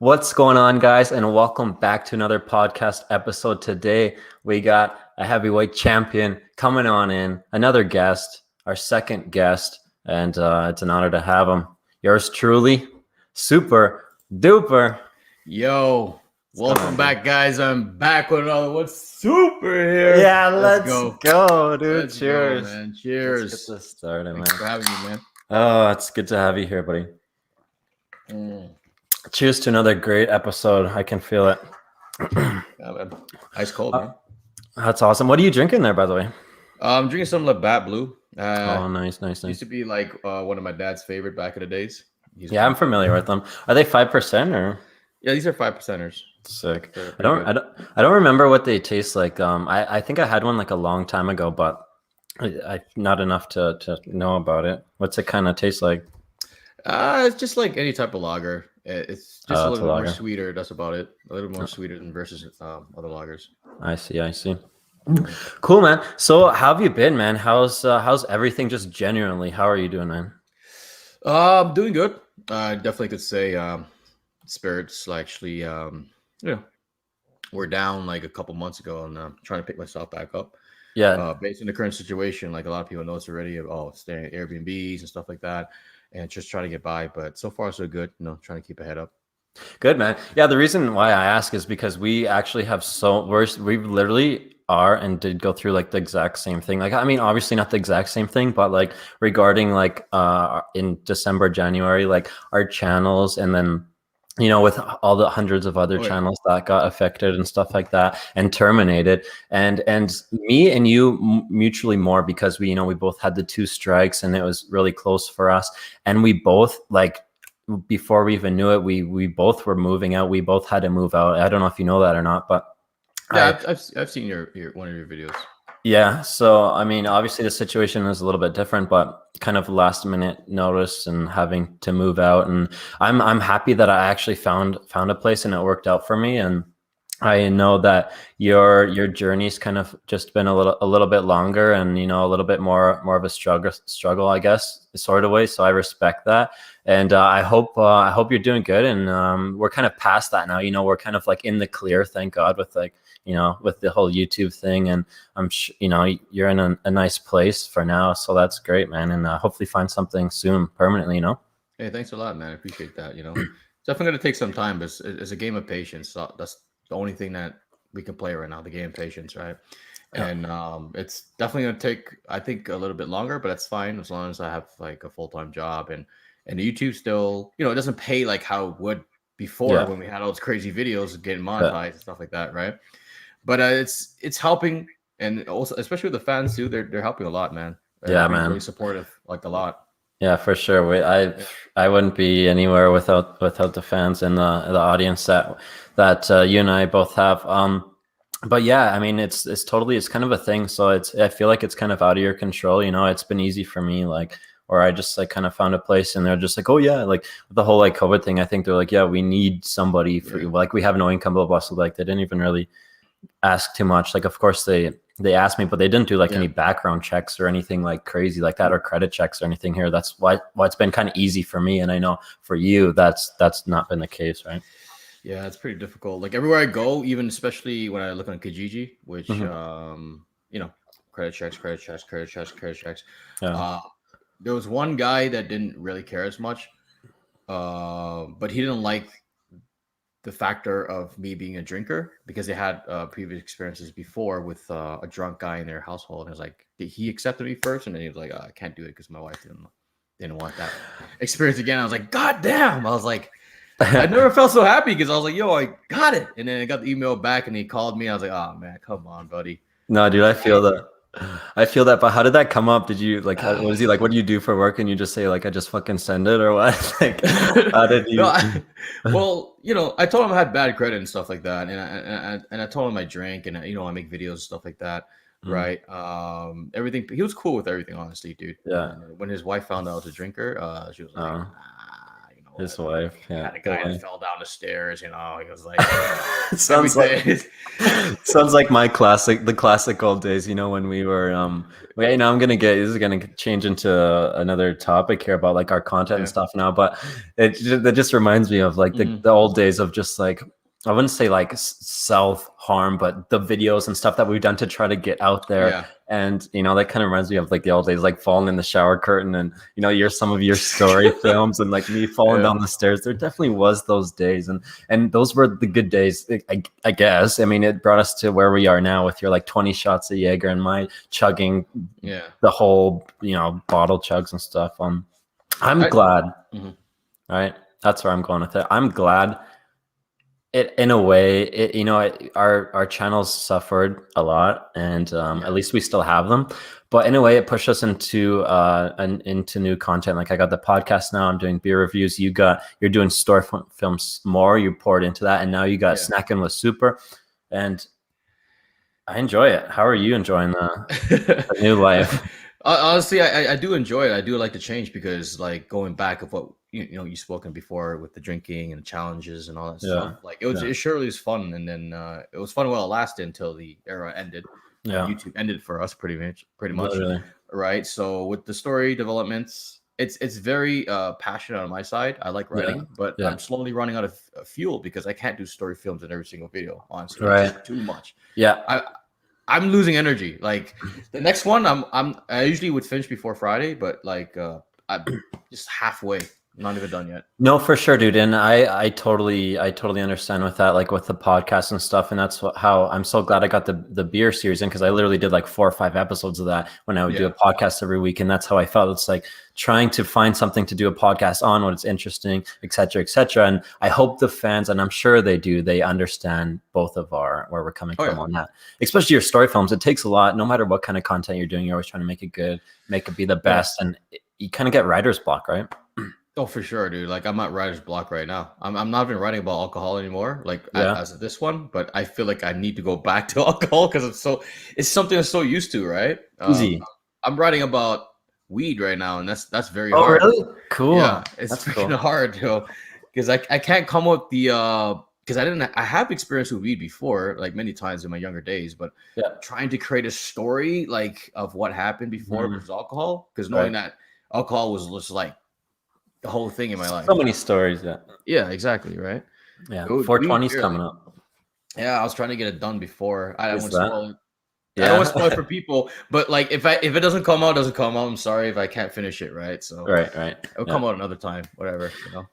What's going on, guys? And welcome back to another podcast episode. Today, we got a heavyweight champion coming on in, another guest, our second guest, and it's an honor to have him. Yours truly, Super Duper. Yo, What's going welcome on, back, dude? guys. I'm back with another What's Super here. Yeah, let's go, dude. Let's Cheers. go, man. Let's Cheers. get this started, Thanks for man. having me, man. Oh, it's good to have you here, buddy. Cheers to another great episode. I can feel it. Yeah, man. Ice cold, man. That's awesome. What are you drinking there, by the way? I'm drinking some Labatt Blue. Oh, nice. Used to be like one of my dad's favorite back in the days. Yeah, I'm familiar with them. Are they 5% or? Yeah, these are 5%ers. Sick. They're I don't remember what they taste like. I think I had one like a long time ago, but I not enough to know about it. What's it kind of taste like? It's just like any type of lager. It's just a little bit more lager. sweeter. That's about it. A little more sweeter than versus other lagers. I see. Cool, man. So how have you been, man? How's everything just genuinely? How are you doing, man? Doing good. I definitely could say spirits actually were down like a couple months ago, and I'm trying to pick myself back up. Yeah. Based on the current situation, like a lot of people know it's already staying at Airbnbs and stuff like that, and just trying to get by. But so far so good. Trying to keep a head up. Good, man. Yeah, the reason why I ask is because we actually have we literally are and did go through like the exact same thing. Like, I mean, obviously not the exact same thing, but like regarding like in December, January, like our channels, and then with all the hundreds of other channels that got affected and stuff like that and terminated, and me and you mutually more because we both had the 2 strikes and it was really close for us, and we both like, before we even knew it, we both were moving out. We both had to move out. I don't know if you know that or not, but yeah, I've seen your one of your videos. Yeah, so I mean, obviously the situation is a little bit different, but kind of last minute notice and having to move out, and I'm happy that I actually found a place and it worked out for me. And I know that your journey's kind of just been a little bit longer, and a little bit more of a struggle, I guess, sort of way. So I respect that, and I hope you're doing good. And we're kind of past that now. We're kind of like in the clear, thank God, with like with the whole YouTube thing, and I'm you're in a nice place for now, so that's great, man. And hopefully find something soon permanently. Hey, thanks a lot, man. I appreciate that. It's definitely going to take some time, but it's a game of patience. So that's the only thing that we can play right now, the game of patience, right? Yeah. And it's definitely going to take, I think, a little bit longer, but that's fine as long as I have like a full-time job, and the YouTube still, it doesn't pay like how it would before when we had all those crazy videos getting monetized and stuff like that, right? But it's helping, and also especially with the fans too, they're helping a lot, man. Yeah, They're man. really supportive, like a lot. Yeah, for sure. I wouldn't be anywhere without the fans and the audience that you and I both have. But yeah, I mean, it's kind of a thing. So I feel like it's kind of out of your control. It's been easy for me, like, or I just like kind of found a place and they're just like, oh yeah, like the whole like COVID thing. I think they're like, yeah, we need somebody for you. Like we have no income, blah blah. So like they didn't even really ask too much. Like, of course they asked me, but they didn't do like any background checks or anything like crazy like that, or credit checks or anything here. That's why it's been kind of easy for me. And I know for you, that's not been the case, right? Yeah, it's pretty difficult. Like everywhere I go, even especially when I look on Kijiji, which credit checks. Yeah. There was one guy that didn't really care as much, but he didn't like the factor of me being a drinker because they had previous experiences before with a drunk guy in their household. And it was like, he accepted me first, and then he was like, I can't do it because my wife didn't want that experience again. I was like, God damn. I was like, I never felt so happy because I was like, yo, I got it. And then I got the email back and he called me. I was like, oh man, come on, buddy. No, dude, I feel that. But how did that come up? Did you like, what is he like? What do you do for work? And you just say like, I just fucking send it, or what? Like, how did you? Well, I told him I had bad credit and stuff like that. And I told him I drank, and I make videos and stuff like that. Right. Everything. He was cool with everything, honestly, dude. Yeah. When his wife found out I was a drinker, she was like, His wife. Yeah. had a guy that fell down the stairs. You know, he was like, Sounds like sounds like the classic old days. You know, when we were well, you know, this is gonna change into another topic here about like our content and stuff now, but that just reminds me of like the old days of just like, I wouldn't say like self harm, but the videos and stuff that we've done to try to get out there. Yeah. And, you know, that kind of reminds me of like the old days, like falling in the shower curtain and, you know, some of your story films and like me falling down the stairs. There definitely was those days. And those were the good days, I guess. I mean, it brought us to where we are now with your like 20 shots of Jaeger and my chugging the whole, you know, bottle chugs and stuff. I'm glad, right? That's where I'm going with it. I'm glad. In a way, you know, our channels suffered a lot, and at least we still have them. But in a way, it pushed us into new content. Like I got the podcast now. I'm doing beer reviews. You're doing story films more. You poured into that, and now you got Snacking with Super, and I enjoy it. How are you enjoying the new life? Honestly, I do enjoy it. I do like the change because, like, going back of what you've spoken before with the drinking and challenges and all that stuff. Like, it surely was fun, and then it was fun while it lasted until the era ended. YouTube ended for us pretty much. Literally. Right. So with the story developments, it's very passionate on my side. I like writing, but I'm slowly running out of fuel because I can't do story films in every single video. Honestly, it's just too much. I'm losing energy. Like the next one, I usually would finish before Friday, but like I'm just halfway, not even done yet. No, for sure, dude. And I totally understand with that, like with the podcast and stuff. And that's how I'm so glad I got the beer series in, because I literally did like 4 or 5 episodes of that when I would do a podcast every week. And that's how I felt. It's like trying to find something to do a podcast on when it's interesting, et cetera, et cetera. And I hope the fans, and I'm sure they do, they understand both of where we're coming from on that. Especially your story films. It takes a lot. No matter what kind of content you're doing, you're always trying to make it good, make it be the best. And you kind of get writer's block, right? Oh, for sure, dude. Like I'm at writer's block right now. I'm not even writing about alcohol anymore, like as of this one, but I feel like I need to go back to alcohol because it's something I'm so used to, right? Easy. I'm writing about weed right now, and that's very hard. Oh, really? Cool. Yeah, it's freaking hard, because I can't come up the because I have experience with weed before, like many times in my younger days, but trying to create a story like of what happened before versus alcohol, because knowing that alcohol was just like the whole thing in my life. So many stories. Yeah, exactly. Right. Yeah. 420's coming up. Yeah, I was trying to get it done before. I don't want to spoil it. I don't want to spoil it for people, but like if it doesn't come out, it doesn't come out. I'm sorry if I can't finish it. Right. So it'll come out another time. Whatever.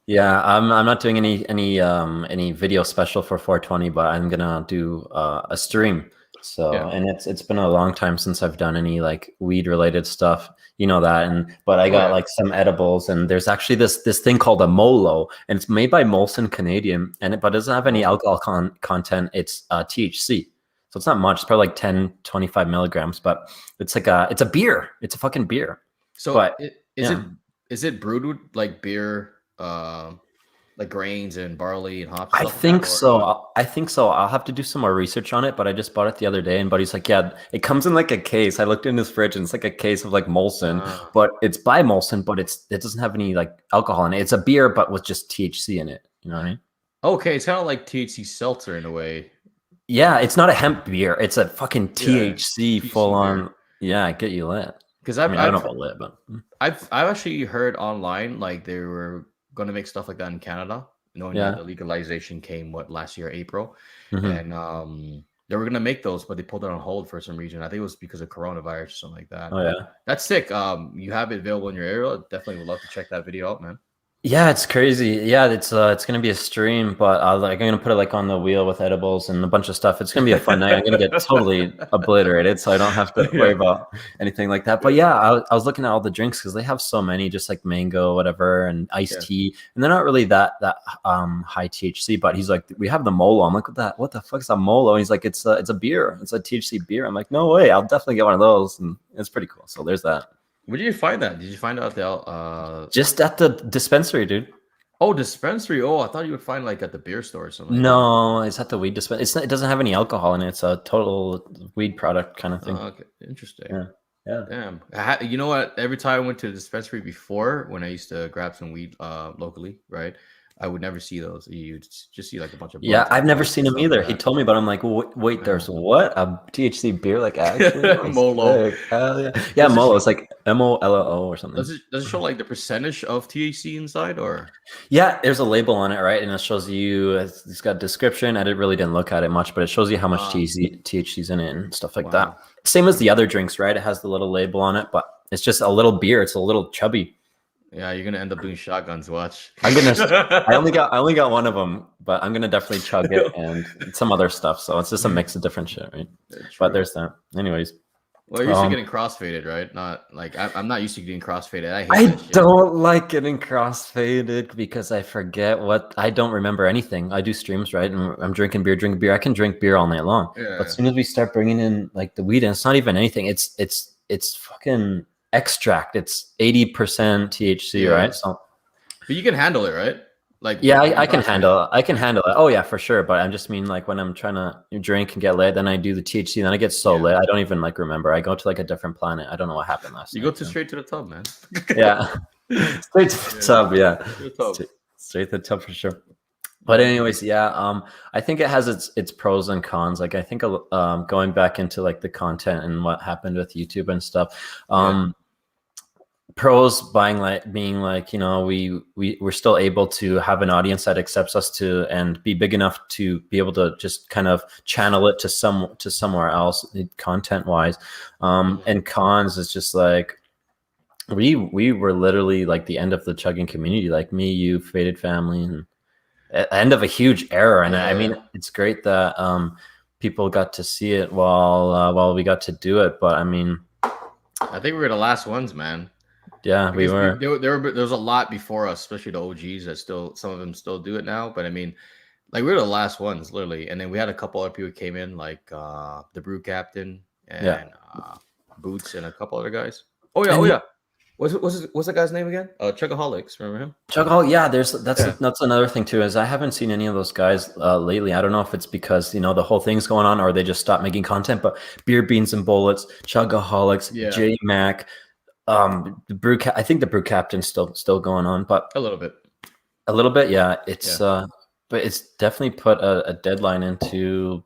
Yeah, I'm not doing any video special for 420, but I'm gonna do a stream. So and it's been a long time since I've done any like weed related stuff, you know that. But I got like some edibles, and there's actually this thing called a Molo, and it's made by Molson Canadian, but it doesn't have any alcohol content. It's THC, so it's not much. It's probably like 10, 25 milligrams, but it's like it's a beer. It's a fucking beer. So is it brewed with like beer? Like grains and barley and hops? I think so. I'll have to do some more research on it, but I just bought it the other day, and buddy's like, yeah, it comes in like a case. I looked in his fridge, and it's like a case of like Molson, but it's by Molson, but it doesn't have any like alcohol in it. It's a beer, but with just THC in it. You know what I mean? Okay, it's kind of like THC seltzer in a way. Yeah, it's not a hemp beer. It's a fucking THC full on. Yeah, get you lit. Because I don't know about lit, but I've actually heard online like they were going to make stuff like that in Canada, knowing that the legalization came last year, April, and they were going to make those, but they pulled it on hold for some reason. I think it was because of coronavirus or something like that. Oh yeah, that's sick. You have it available in your area. Definitely would love to check that video out, man. Yeah, it's crazy. Yeah, it's gonna be a stream, but I'm gonna put it like on the wheel with edibles and a bunch of stuff. It's gonna be a fun night. I'm gonna get totally obliterated, so I don't have to worry about anything like that. But yeah, I was looking at all the drinks because they have so many, just like mango, whatever, and iced tea, and they're not really that high THC. But he's like, we have the Molo. I'm like, what the fuck is a Molo? And he's like, it's a beer. It's a THC beer. I'm like, no way. I'll definitely get one of those, and it's pretty cool. So there's that. Where did you find that? Did you find out the just at the dispensary, dude? Oh, dispensary. Oh, I thought you would find like at the beer store or something. No, it's at the weed dispensary. It doesn't have any alcohol in it. It's a total weed product kind of thing. Okay, interesting. Yeah. Yeah. Damn. You know what? Every time I went to the dispensary before, when I used to grab some weed locally, right? I would never see those. You just see like a bunch of Yeah, blunts I've and never pipes seen and him stuff like either. He that. told me, but I'm like, wait, Yeah. there's what? A THC beer? Like, actually? Oh, Molo. sick. Hell yeah. Yeah, Does it Molo. It's like MOLO or something. does it show like the percentage of THC inside or? Yeah, there's a label on it, right? And it shows you, it's got a description. Really didn't look at it much, but it shows you how much THC's in it and stuff like that. Wow. Same as the other drinks, right? It has the little label on it, but it's just a little beer. It's a little chubby. Yeah, you're gonna end up doing shotguns. Watch. I only got one of them, but I'm gonna definitely chug it and some other stuff. So it's just a mix of different shit, right? But there's that. Anyways. Well, you're used to getting crossfaded, right? Not like I'm not used to getting crossfaded. I hate I that shit. don't like getting crossfaded because I forget I don't remember anything. I do streams, right? And I'm drinking beer. I can drink beer all night long. Yeah. But as soon as we start bringing in like the weed, and it's not even anything. It's fucking extract. It's 80% THC, right? So, but you can handle it, right? Like yeah, I can handle it. I can handle it. Oh yeah, for sure. But I just mean like when I'm trying to drink and get lit, then I do the THC, then I get so lit. I don't even like remember. I go to like a different planet. I don't know what happened last night. You go straight to the tub, man. Yeah. Straight to the tub, yeah. Straight to the tub for sure. But anyways, yeah, I think it has its pros and cons. Like I think going back into like the content and what happened with YouTube and stuff. Pros being like, you know, we're still able to have an audience that accepts us to and be big enough to be able to just kind of channel it to somewhere else content wise. And cons is just like we were literally like the end of the chugging community, like me, you, Faded Family, and end of a huge era. And I mean, it's great that people got to see it while we got to do it. But I mean, I think we were the last ones, man. Yeah, we were. There was a lot before us, especially the OGs that some of them still do it now. But I mean, like we were the last ones, literally. And then we had a couple other people who came in, like the Brew Captain and Boots and a couple other guys. Oh yeah. What's that guy's name again? Chugaholics. Remember him? Chugaholic. Yeah, that's another thing too. Is I haven't seen any of those guys lately. I don't know if it's because the whole thing's going on or they just stopped making content. But Beer Beans and Bullets, Chugaholics, J Mac. I think the Brew Captain's still going on, but a little bit, yeah. It's but it's definitely put a deadline into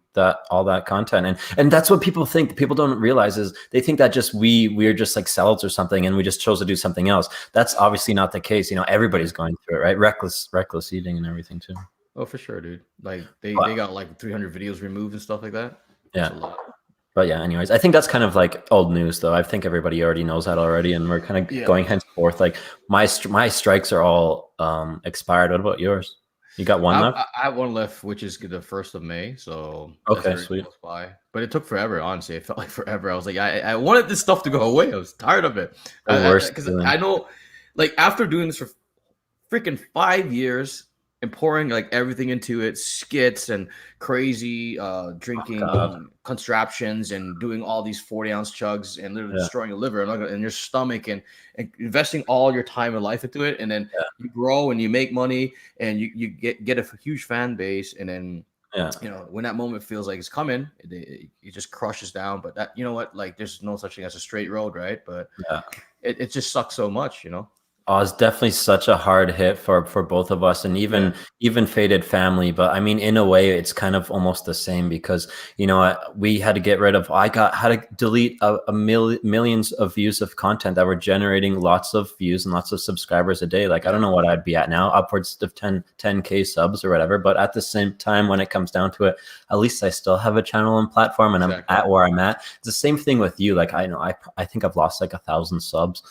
all that content, and that's what people think. People don't realize is they think that just we're just like sellouts or something, and we just chose to do something else. That's obviously not the case. Everybody's going through it, right? Reckless eating and everything too. Oh, for sure, dude. Like they got like 300 videos removed and stuff like that. That's a lot. But yeah, anyways, I think that's kind of like old news, though. I think everybody already knows that already, and we're kind of going henceforth. Like my strikes are all expired. What about yours? You got one left? I have one left, which is the 1st of May. So okay, sweet. But it took forever. Honestly, it felt like forever. I was like, I wanted this stuff to go away. I was tired of it. Because I know, like after doing this for freaking 5 years. And pouring like everything into it, skits and crazy drinking contraptions and doing all these 40-ounce chugs and literally destroying your liver and your stomach and investing all your time and life into it. And then you grow and you make money and you get a huge fan base. And then, when that moment feels like it's coming, it just crushes down. But that, like there's no such thing as a straight road, right? But it just sucks so much, Oh, it's definitely such a hard hit for both of us, and even Faded Family. But I mean, in a way, it's kind of almost the same because we had to get rid of. had to delete millions of views of content that were generating lots of views and lots of subscribers a day. Like I don't know what I'd be at now, upwards of 10K subs or whatever. But at the same time, when it comes down to it, at least I still have a channel and platform, and I'm at where I'm at. It's the same thing with you. Like I think I've lost like 1,000 subs.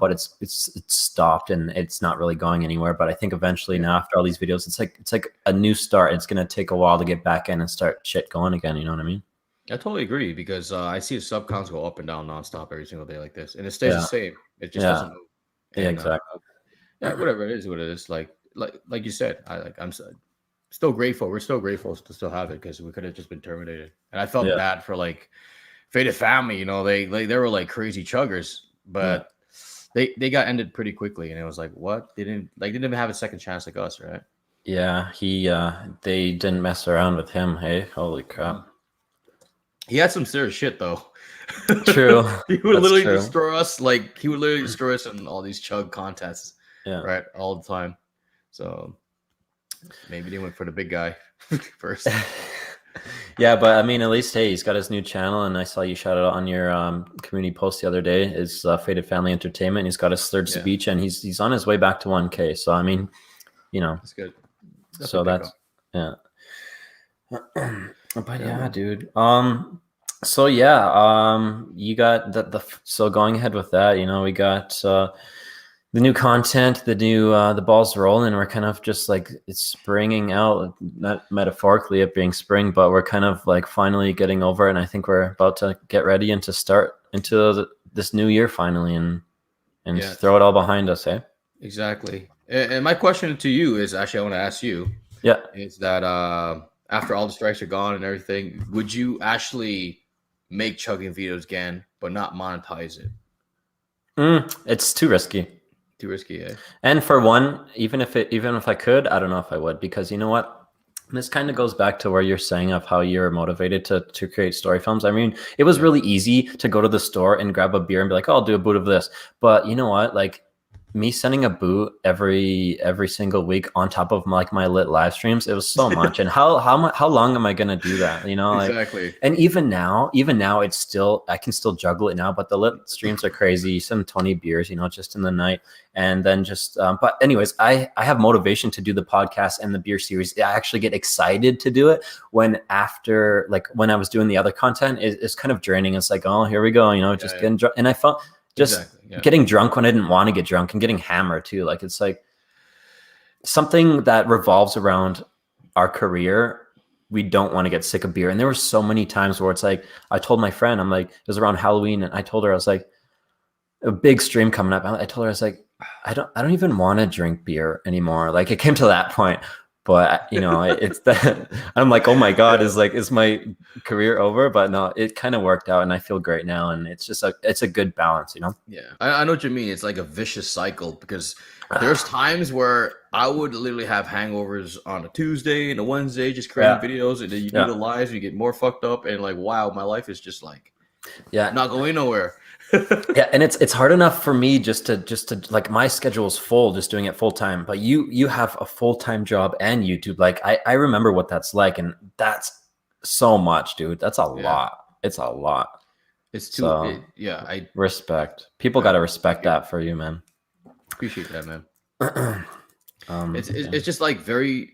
But it's stopped and it's not really going anywhere. But I think eventually now after all these videos, it's like a new start. It's gonna take a while to get back in and start shit going again. You know what I mean? I totally agree because I see the sub counts go up and down nonstop every single day like this, and it stays the same. It just doesn't move. And, exactly. Whatever it is, what it is. Like you said, I'm still grateful. We're still grateful to still have it because we could have just been terminated. And I felt bad for like Faded Family. They were like crazy chuggers, but. They got ended pretty quickly, and it was like, what? They didn't even have a second chance like us, right? Yeah, they didn't mess around with him. Hey, holy crap! He had some serious shit though. True. He would That's literally true. destroy us. Like he would literally destroy us in all these chug contests, Yeah. right? All the time. So maybe they went for the big guy first. Yeah, but I mean, at least hey, he's got his new channel, and I saw you shout out on your community post the other day. Is Faded Family Entertainment. He's got his third Yeah, speech, and he's on his way back to 1K. So I mean, you know, that's good. so Definitely pick that's up. yeah. But Yeah, yeah, man. dude. So yeah, you got the so going ahead with that, you know, we got the new content, the new the ball's rolling. We're kind of just like it's springing out, not metaphorically it being spring, but we're kind of like finally getting over it. And I think we're about to get ready and to start into this new year finally and Yeah, throw it all behind us, eh? exactly. And my question to you is actually I want to ask you Yeah. is that after all the strikes are gone and everything, would you actually make chugging videos again, but not monetize it? It's too risky. Too risky, eh? And for one, even if I could, I don't know if I would, because you know what? This kind of goes back to where you're saying of how you're motivated to create story films. I mean, it was Yeah. really easy to go to the store and grab a beer and be like, oh, I'll do a boot of this. But you know what? Like me sending a boot every single week on top of like my lit live streams, it was so much. And how long am I gonna do that? You know, like, Exactly. and even now, it's still I can still juggle it now. But the lit streams are crazy. You send 20 beers, you know, just in the night, and then just. But anyways, I have motivation to do the podcast and the beer series. I actually get excited to do it when after like when I was doing the other content, it's kind of draining. It's like, oh, here we go, you know, just Yeah. getting drunk, and I felt just Exactly. Yeah. getting drunk when I didn't want to get drunk and getting hammered too. Like it's like something that revolves around our career. We don't want to get sick of beer. And there were so many times where it's like, I told my friend, I'm like, it was around Halloween. And I told her, I was like, a big stream coming up. I told her, I was like, I don't even want to drink beer anymore. Like it came to that point, but you know, it's that I'm like, oh my God, is my career over? But no, it kind of worked out and I feel great now. And it's just it's a good balance, you know? Yeah, I know what you mean. It's like a vicious cycle because there's times where I would literally have hangovers on a Tuesday and a Wednesday, just creating Yeah. videos, and then you do the Yeah. lives, and you get more fucked up, and like, wow, my life is just like Yeah. not going nowhere. Yeah, and it's hard enough for me just to like my schedule is full just doing it full time, but you have a full-time job and YouTube. Like I remember what that's like, and that's so much, dude. That's a Yeah, lot. It's a lot. it's too. So Yeah, respect. People yeah, got to thank respect you. that for you, man. Appreciate that, man. It's Yeah. it's just like very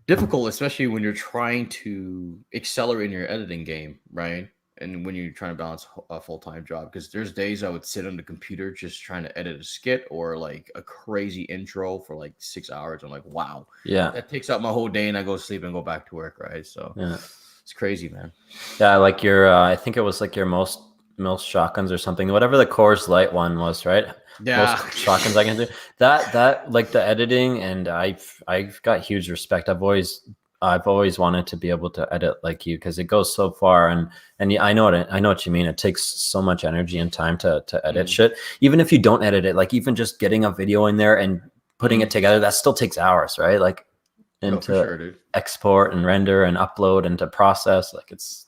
difficult, especially when you're trying to accelerate in your editing game, right? And when you're trying to balance a full time job, because there's days I would sit on the computer just trying to edit a skit or like a crazy intro for like 6 hours. I'm like, wow, Yeah. that takes up my whole day, and I go to sleep and go back to work, right? So Yeah. it's crazy, man. Yeah, like your I think it was like your most shotguns or something. Whatever the Coors Light one was, right? Yeah, Most shotguns I can do. That like the editing, and I've got huge respect. I've always wanted to be able to edit like you because it goes so far, and yeah, I know what you mean. It takes so much energy and time to edit Mm, shit. Even if you don't edit it, like even just getting a video in there and putting it mm. together, that still takes hours, right? Like No, and for to sure, dude. export and render and upload and to process, like it's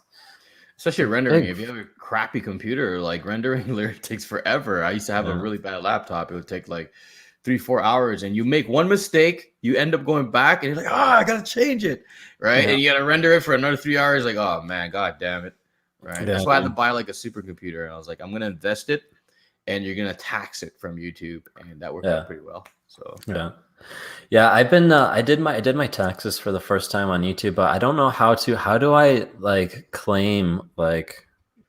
Especially a rendering. big If you have a crappy computer, like rendering literally takes forever. I used to have a yeah. really bad laptop. It would take like 3, 4 hours, and you make one mistake, you end up going back, and you're like, I gotta change it, right? Yeah. And you gotta render it for another 3 hours. Like, oh man, god damn it, right? Yeah, That's why I had to dude. buy like a supercomputer, and I was like, I'm gonna invest it, and you're gonna tax it from YouTube, and that worked Yeah. out pretty well. So Yeah. Yeah, I've been I did my taxes for the first time on YouTube, but I don't know how do I like claim like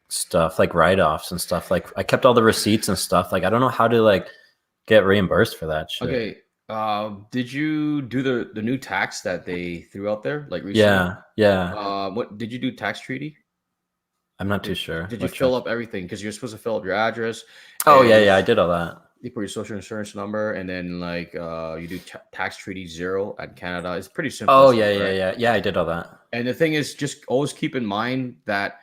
stuff like write-offs and stuff. Like I kept all the receipts and stuff. Like I don't know how to like get reimbursed for that shit. okay, did you do the new tax that they threw out there like recently? Yeah. Yeah. What did you do? Tax treaty? I'm not too Did, sure did you which fill one. up everything? Because you're supposed to fill up your address Oh, and yeah, yeah, I did all that. you put your social insurance number, and then like you do tax treaty 0 at Canada. It's pretty Oh, simplistic, yeah, yeah, right? yeah. Yeah, I did all that. And the thing is, just always keep in mind that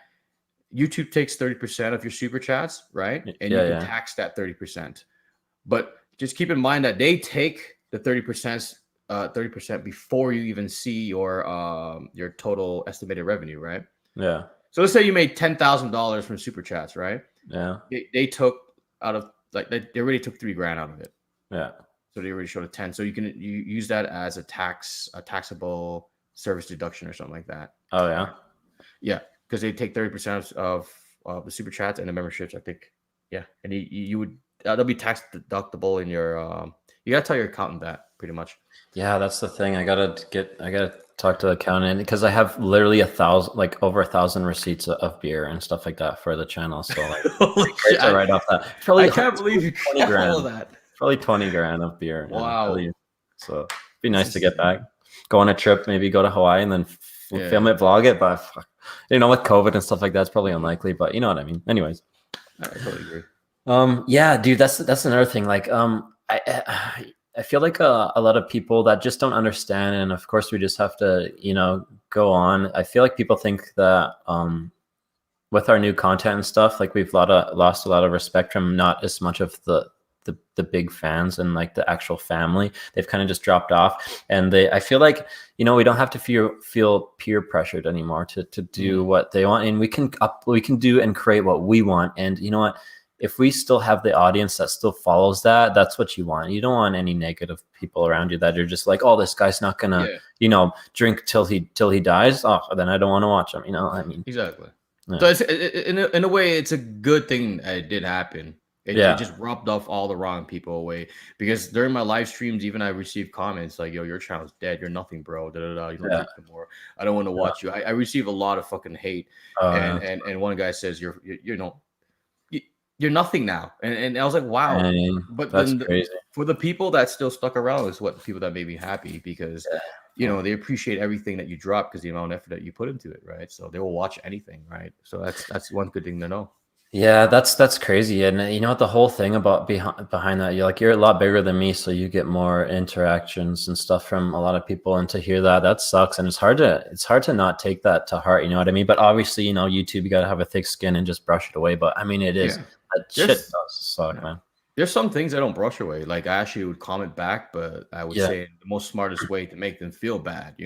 YouTube takes 30% of your super chats, right? And you Yeah, can yeah. tax that 30%. But just keep in mind that they take the 30% before you even see your total estimated revenue, right? Yeah. So let's say you made $10,000 from super chats, right? Yeah. They took out of like they already took $3,000 out of it. Yeah. So they already showed a 10. So you use that as a taxable service deduction or something like that. Oh yeah. Yeah, because they take 30% of the super chats and the memberships, I think. Yeah, and you would that'll be tax deductible in your. You gotta tell your accountant that pretty much. Yeah, that's the thing. I gotta talk to the accountant because I have literally over 1,000 receipts of beer and stuff like that for the channel. So like, Holy great to write off that. Probably I can't believe you 20 got grand. all of that. Probably 20 grand of beer. Wow. So it'd be nice to get back, go on a trip, maybe go to Hawaii and then film it, vlog it. But with COVID and stuff like that, it's probably unlikely. But you know what I mean. Anyways, I totally agree. Yeah, dude, that's another thing. Like, I feel like a lot of people that just don't understand, and of course we just have to, go on. I feel like people think that with our new content and stuff, like we've lost a lot of respect from not as much of the big fans and like the actual family. They've kind of just dropped off, and I feel like we don't have to feel peer pressured anymore to do what they want, and we can do and create what we want. And you know what? If we still have the audience that still follows that, that's what you want. You don't want any negative people around you that are just like, oh, this guy's not gonna, drink till he dies. Oh, then I don't want to watch him. I mean, exactly. Yeah. So it's, in a way, it's a good thing that it did happen. It just rubbed off all the wrong people away. Because during my live streams, even I received comments like, yo, your channel's dead. You're nothing, bro. You don't drink anymore. I don't want to watch you. I receive a lot of fucking hate. And one guy says, you're nothing now. And I was like, wow. Dang, but that's then crazy. For the people that still stuck around is what people that made me happy because they appreciate everything that you drop because the amount of effort that you put into it, right? So they will watch anything, right? So that's one good thing to know. Yeah, that's crazy. And you know what, the whole thing about behind that, you're a lot bigger than me, so you get more interactions and stuff from a lot of people, and to hear that sucks. And it's hard to not take that to heart, you know what I mean? But obviously, YouTube, you got to have a thick skin and just brush it away. But I mean, it is that shit does suck, man. There's some things I don't brush away. Like I actually would comment back, but I would say the most smartest way to make them feel bad,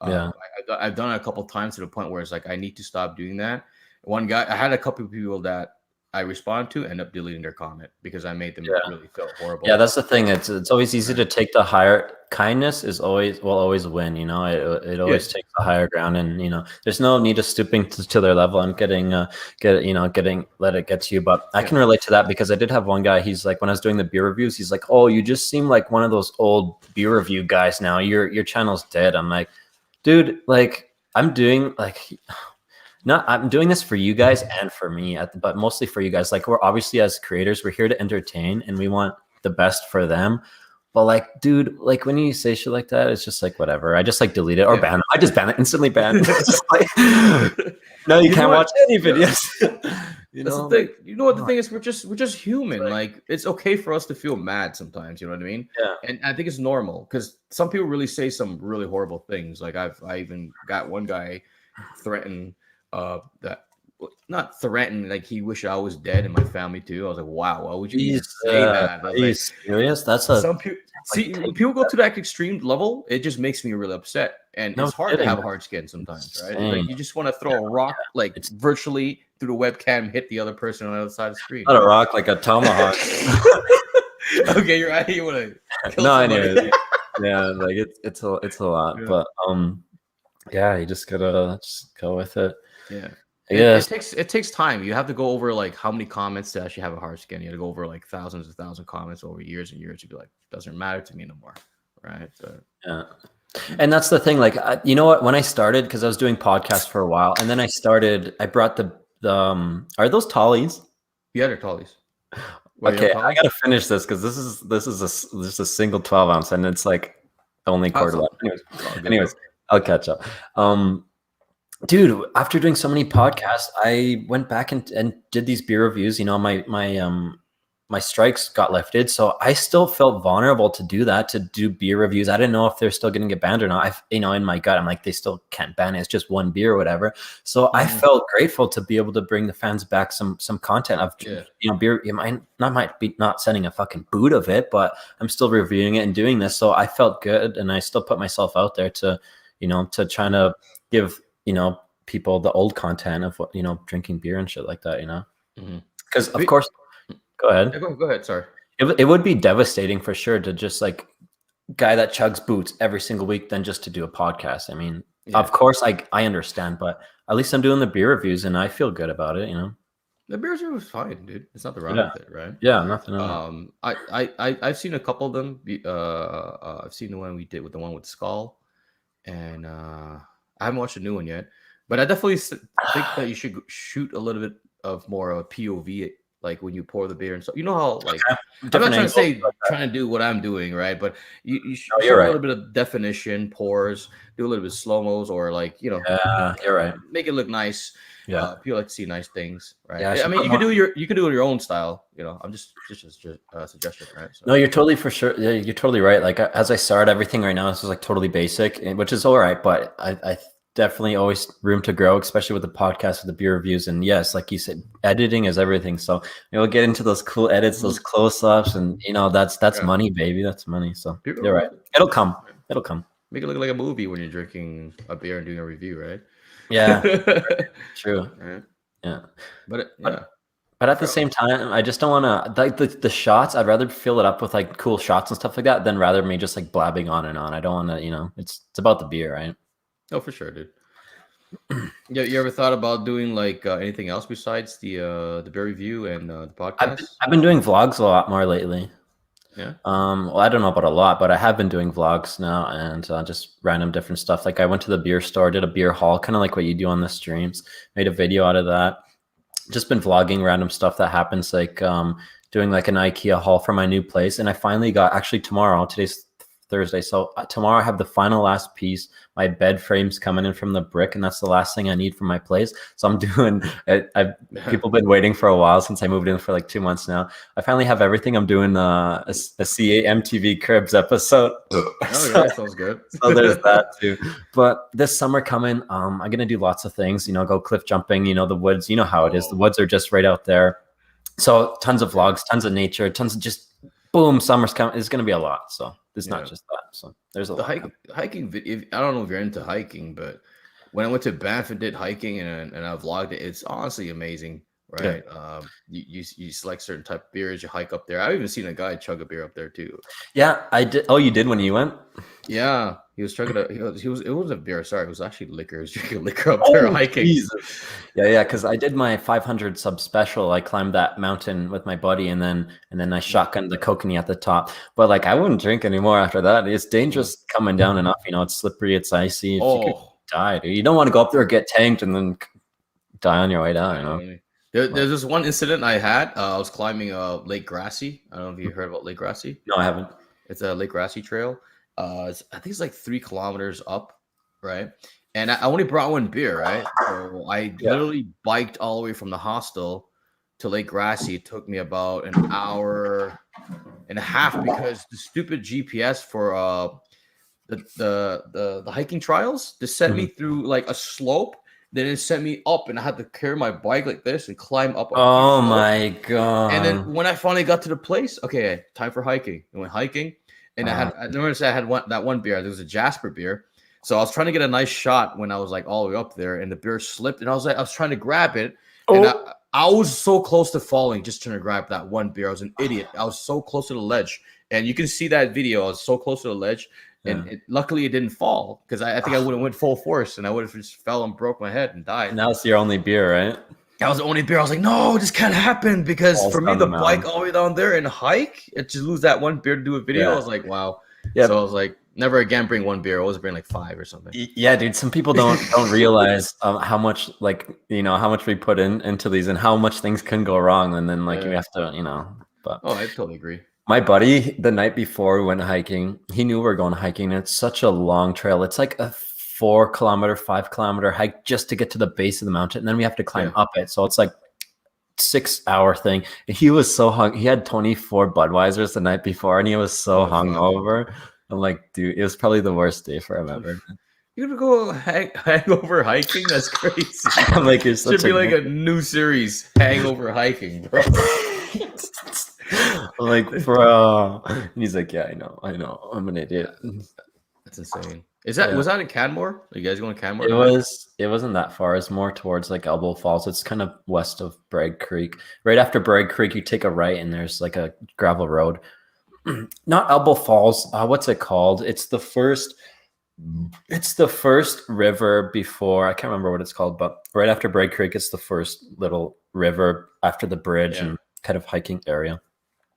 I've done it a couple of times to the point where it's like I need to stop doing that. One guy, I had a couple of people that I respond to end up deleting their comment because I made them really feel horrible. Yeah, that's the thing. It's always easy to take the higher. Kindness will always win. It always takes the higher ground, and there's no need of stooping to their level and let it get to you. But I can relate to that because I did have one guy. He's like, when I was doing the beer reviews, he's like, "Oh, you just seem like one of those old beer review guys now. Your channel's dead." I'm like, dude, like I'm doing this for you guys and for me, but mostly for you guys. Like, we're obviously, as creators, we're here to entertain and we want the best for them. But like, dude, like when you say shit like that, it's just like whatever. I just like delete it or ban it. I just ban it, instantly ban it. No, you can't watch any videos. That's the thing. You know what the thing is? We're just human. Like it's okay for us to feel mad sometimes. You know what I mean? Yeah. And I think it's normal because some people really say some really horrible things. Like I even got one guy threaten that. Not threatened, like he wished I was dead and my family too. I was like, wow, why would you say that? Are you serious? That's some people. See, when people go to that extreme level, it just makes me really upset, and it's hard to have a hard skin sometimes, right? Like you just want to throw a rock, like it's virtually through the webcam, hit the other person on the other side of the screen. Not a rock, like a tomahawk. Okay, you're right. You want to kill anyway, yeah, like it's a lot, but you just gotta go with it. Yeah. It takes time. You have to go over like how many comments to actually have a hard skin. You have to go over like thousands and thousands of comments over years and years to be like, doesn't matter to me no more, right? So, yeah, and that's the thing. Like, you know what? When I started, because I was doing podcasts for a while, and then I brought the are those Tollies? Yeah, they're Tollies. Okay, I gotta finish this because this is a single 12 ounce, and it's like only quarter left. Anyways, I'll catch up. Dude, after doing so many podcasts, I went back and did these beer reviews. My strikes got lifted, so I still felt vulnerable to do beer reviews. I didn't know if they're still going to get banned or not. In my gut, I'm like, they still can't ban it. It's just one beer or whatever. So I felt grateful to be able to bring the fans back some content of beer. I might be not sending a fucking boot of it, but I'm still reviewing it and doing this. So I felt good, and I still put myself out there to try to give people the old content of what, drinking beer and shit like that, because of Wait, course, go ahead. yeah, go ahead. Sorry. It would be devastating for sure to just like guy that chugs boots every single week than just to do a podcast. I mean, Yeah. of course I understand, but at least I'm doing the beer reviews and I feel good about it, The beer review was fine, dude. It's nothing wrong Yeah. with it, right? Yeah, nothing wrong. I've seen a couple of them. I've seen the one we did with the one with Skull, and I haven't watched the new one yet. But I definitely think that you should shoot a little bit of more of a POV, like when you pour the beer and stuff. You know how like I'm not trying to say trying to do what I'm doing, right? But you show a little bit of definition, pours, do a little bit of slow mos, or like Yeah, you're right. make it look nice. Yeah, people like to see nice things, right? Yeah, I mean, you can do it your own style. I'm just a suggestion, right? So. No, you're totally for sure. Yeah, you're totally right. Like as I start everything right now, this is like totally basic, which is all right. But I definitely always room to grow, especially with the podcast, with the beer reviews. And yes, like you said, editing is everything. So we'll get into those cool edits, those close-ups, and that's money, baby. That's money. So you're right. It'll come. It'll come. Make it look like a movie when you're drinking a beer and doing a review, right? Yeah, true. Right. Yeah, but at the same time, I just don't want to like the shots. I'd rather fill it up with like cool shots and stuff like that than rather me just like blabbing on and on. I don't want to, it's about the beer, right? Oh, for sure, dude. Yeah, you ever thought about doing like anything else besides the beer review and the podcast? I've been doing vlogs a lot more lately. Yeah. Well, I don't know about a lot, but I have been doing vlogs now and just random different stuff. Like I went to the beer store, did a beer haul, kind of like what you do on the streams, made a video out of that. Just been vlogging random stuff that happens, like doing like an IKEA haul for my new place. And I finally got, actually tomorrow, today's Thursday. So tomorrow I have the last piece. My bed frame's coming in from the brick, and that's the last thing I need for my place. So I'm doing, people been waiting for a while since I moved in for like 2 months now. I finally have everything. I'm doing a C8 MTV Cribs episode. Oh, yeah, that sounds good. So there's that too. But this summer coming, I'm going to do lots of things, go cliff jumping, the woods, you know how it is. The woods are just right out there. So tons of vlogs, tons of nature, tons of just boom, summer's coming. It's going to be a lot. So it's not just that. So there's a lot. Hiking video. I don't know if you're into hiking, but when I went to Banff and did hiking and I vlogged it, it's honestly amazing, right? Yeah. You select certain type of beers, you hike up there. I've even seen a guy chug a beer up there too. Yeah, I did. Oh, you did when you went? Yeah, he was chugging it was a beer. Sorry, it was actually liquor. He was drinking liquor up there hiking. Jesus. Yeah, because I did my 500 sub special. I climbed that mountain with my buddy, and then I shotgunned the kokanee at the top. But like, I wouldn't drink anymore after that. It's dangerous coming down enough. It's slippery, it's icy. You could die, dude. You don't want to go up there, get tanked, and then die on your way down. There's this one incident I had. I was climbing Lake Grassy. I don't know if you heard about Lake Grassy. No, I haven't. It's a Lake Grassy trail. I think it's like 3 kilometers up, right? And I only brought one beer, right? So I literally biked all the way from the hostel to Lake Grassy. It took me about an hour and a half because the stupid GPS for the hiking trials, they sent me through like a slope. Then it sent me up, and I had to carry my bike like this and climb up. Oh my god! And then when I finally got to the place, okay, time for hiking. I went hiking, and I had that one beer. There was a Jasper beer, so I was trying to get a nice shot when I was like all the way up there, and the beer slipped, and I was trying to grab it, and I was so close to falling just trying to grab that one beer. I was an idiot. I was so close to the ledge, and you can see that video. I was so close to the ledge. And luckily it didn't fall because I think I would have went full force and I would have just fell and broke my head and died. And that's your only beer, right? That was the only beer. I was like, no, this can't happen because for me, the bike all the way down there and hike, and to lose that one beer to do a video, I was like, wow. Yeah. So I was like, never again bring one beer. I always bring like 5 or something. Yeah, dude. Some people don't realize how much how much we put into these and how much things can go wrong, and then you have to But I totally agree. My buddy, the night before we went hiking, he knew we were going hiking. It's such a long trail. It's like a 4 kilometer, 5 kilometer hike just to get to the base of the mountain. And then we have to climb up it. So it's like 6-hour thing. And he was so hung. He had 24 Budweisers the night before, and he was so hungover. I'm like, dude, it was probably the worst day for him ever. You're gonna go hangover hiking? That's crazy. I'm like, you're such should be like a new series, hangover hiking, bro. I'm like, bro. And he's like, yeah, I know. I'm an idiot. That's insane. Was that in Canmore? Are you guys going to Canmore It to hike? wasn't that far. It's more towards like Elbow Falls. It's kind of west of Bragg Creek. Right after Bragg Creek, you take a right and there's like a gravel road. Not Elbow Falls. What's it called? It's the first river before, I can't remember what it's called, but right after Bragg Creek, it's the first little river after the bridge and kind of hiking area.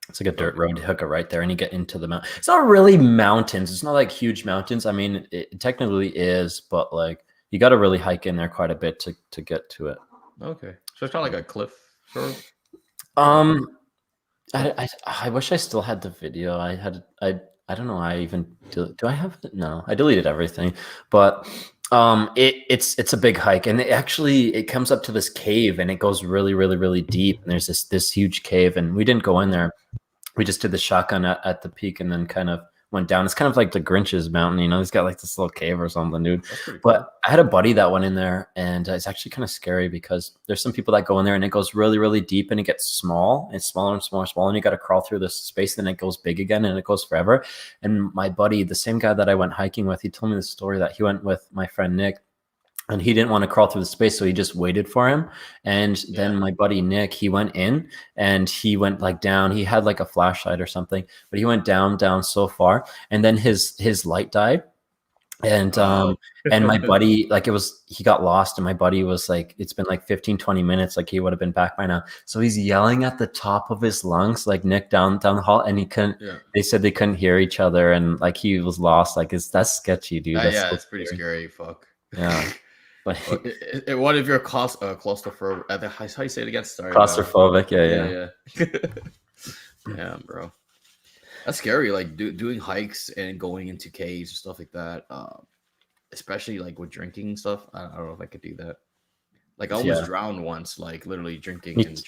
It's like a dirt road. You hook it right there and you get into the mountain. It's not really mountains. It's not like huge mountains. I mean, it technically is, but like you got to really hike in there quite a bit to get to it. Okay. So it's not like a cliff sort of? I wish I still had the video. I don't know. I even do I have it? No, I deleted everything. But it's a big hike, and it comes up to this cave, and it goes really, really, really deep. And there's this huge cave, and we didn't go in there. We just did the shotgun at the peak, and then kind of went down. It's kind of like the Grinch's mountain, you know. He's got like this little cave or something, dude. Cool. But I had a buddy that went in there, and it's actually kind of scary because there's some people that go in there and it goes really, really deep, and it gets small. It's smaller and smaller and smaller, and you got to crawl through this space. Then it goes big again, and it goes forever. And my buddy, the same guy that I went hiking with, he told me the story that he went with my friend Nick. And he didn't want to crawl through the space, so he just waited for him. And then my buddy Nick, he went in and he went like down. He had like a flashlight or something, but he went down so far, and then his light died. And and my buddy, like he got lost, and my buddy was like, it's been like 15-20 minutes, like he would have been back by now. So he's yelling at the top of his lungs, like Nick down the hall, and he couldn't. They said they couldn't hear each other, and like he was lost. Like that's sketchy, dude. That's it's pretty scary. Fuck. Yeah. But what if you're claustrophobic? How you say it again? Sorry. Claustrophobic. Yeah. Yeah, bro. That's scary. Like doing hikes and going into caves and stuff like that. Especially like with drinking and stuff. I don't know if I could do that. Like I almost drowned once. Like literally drinking and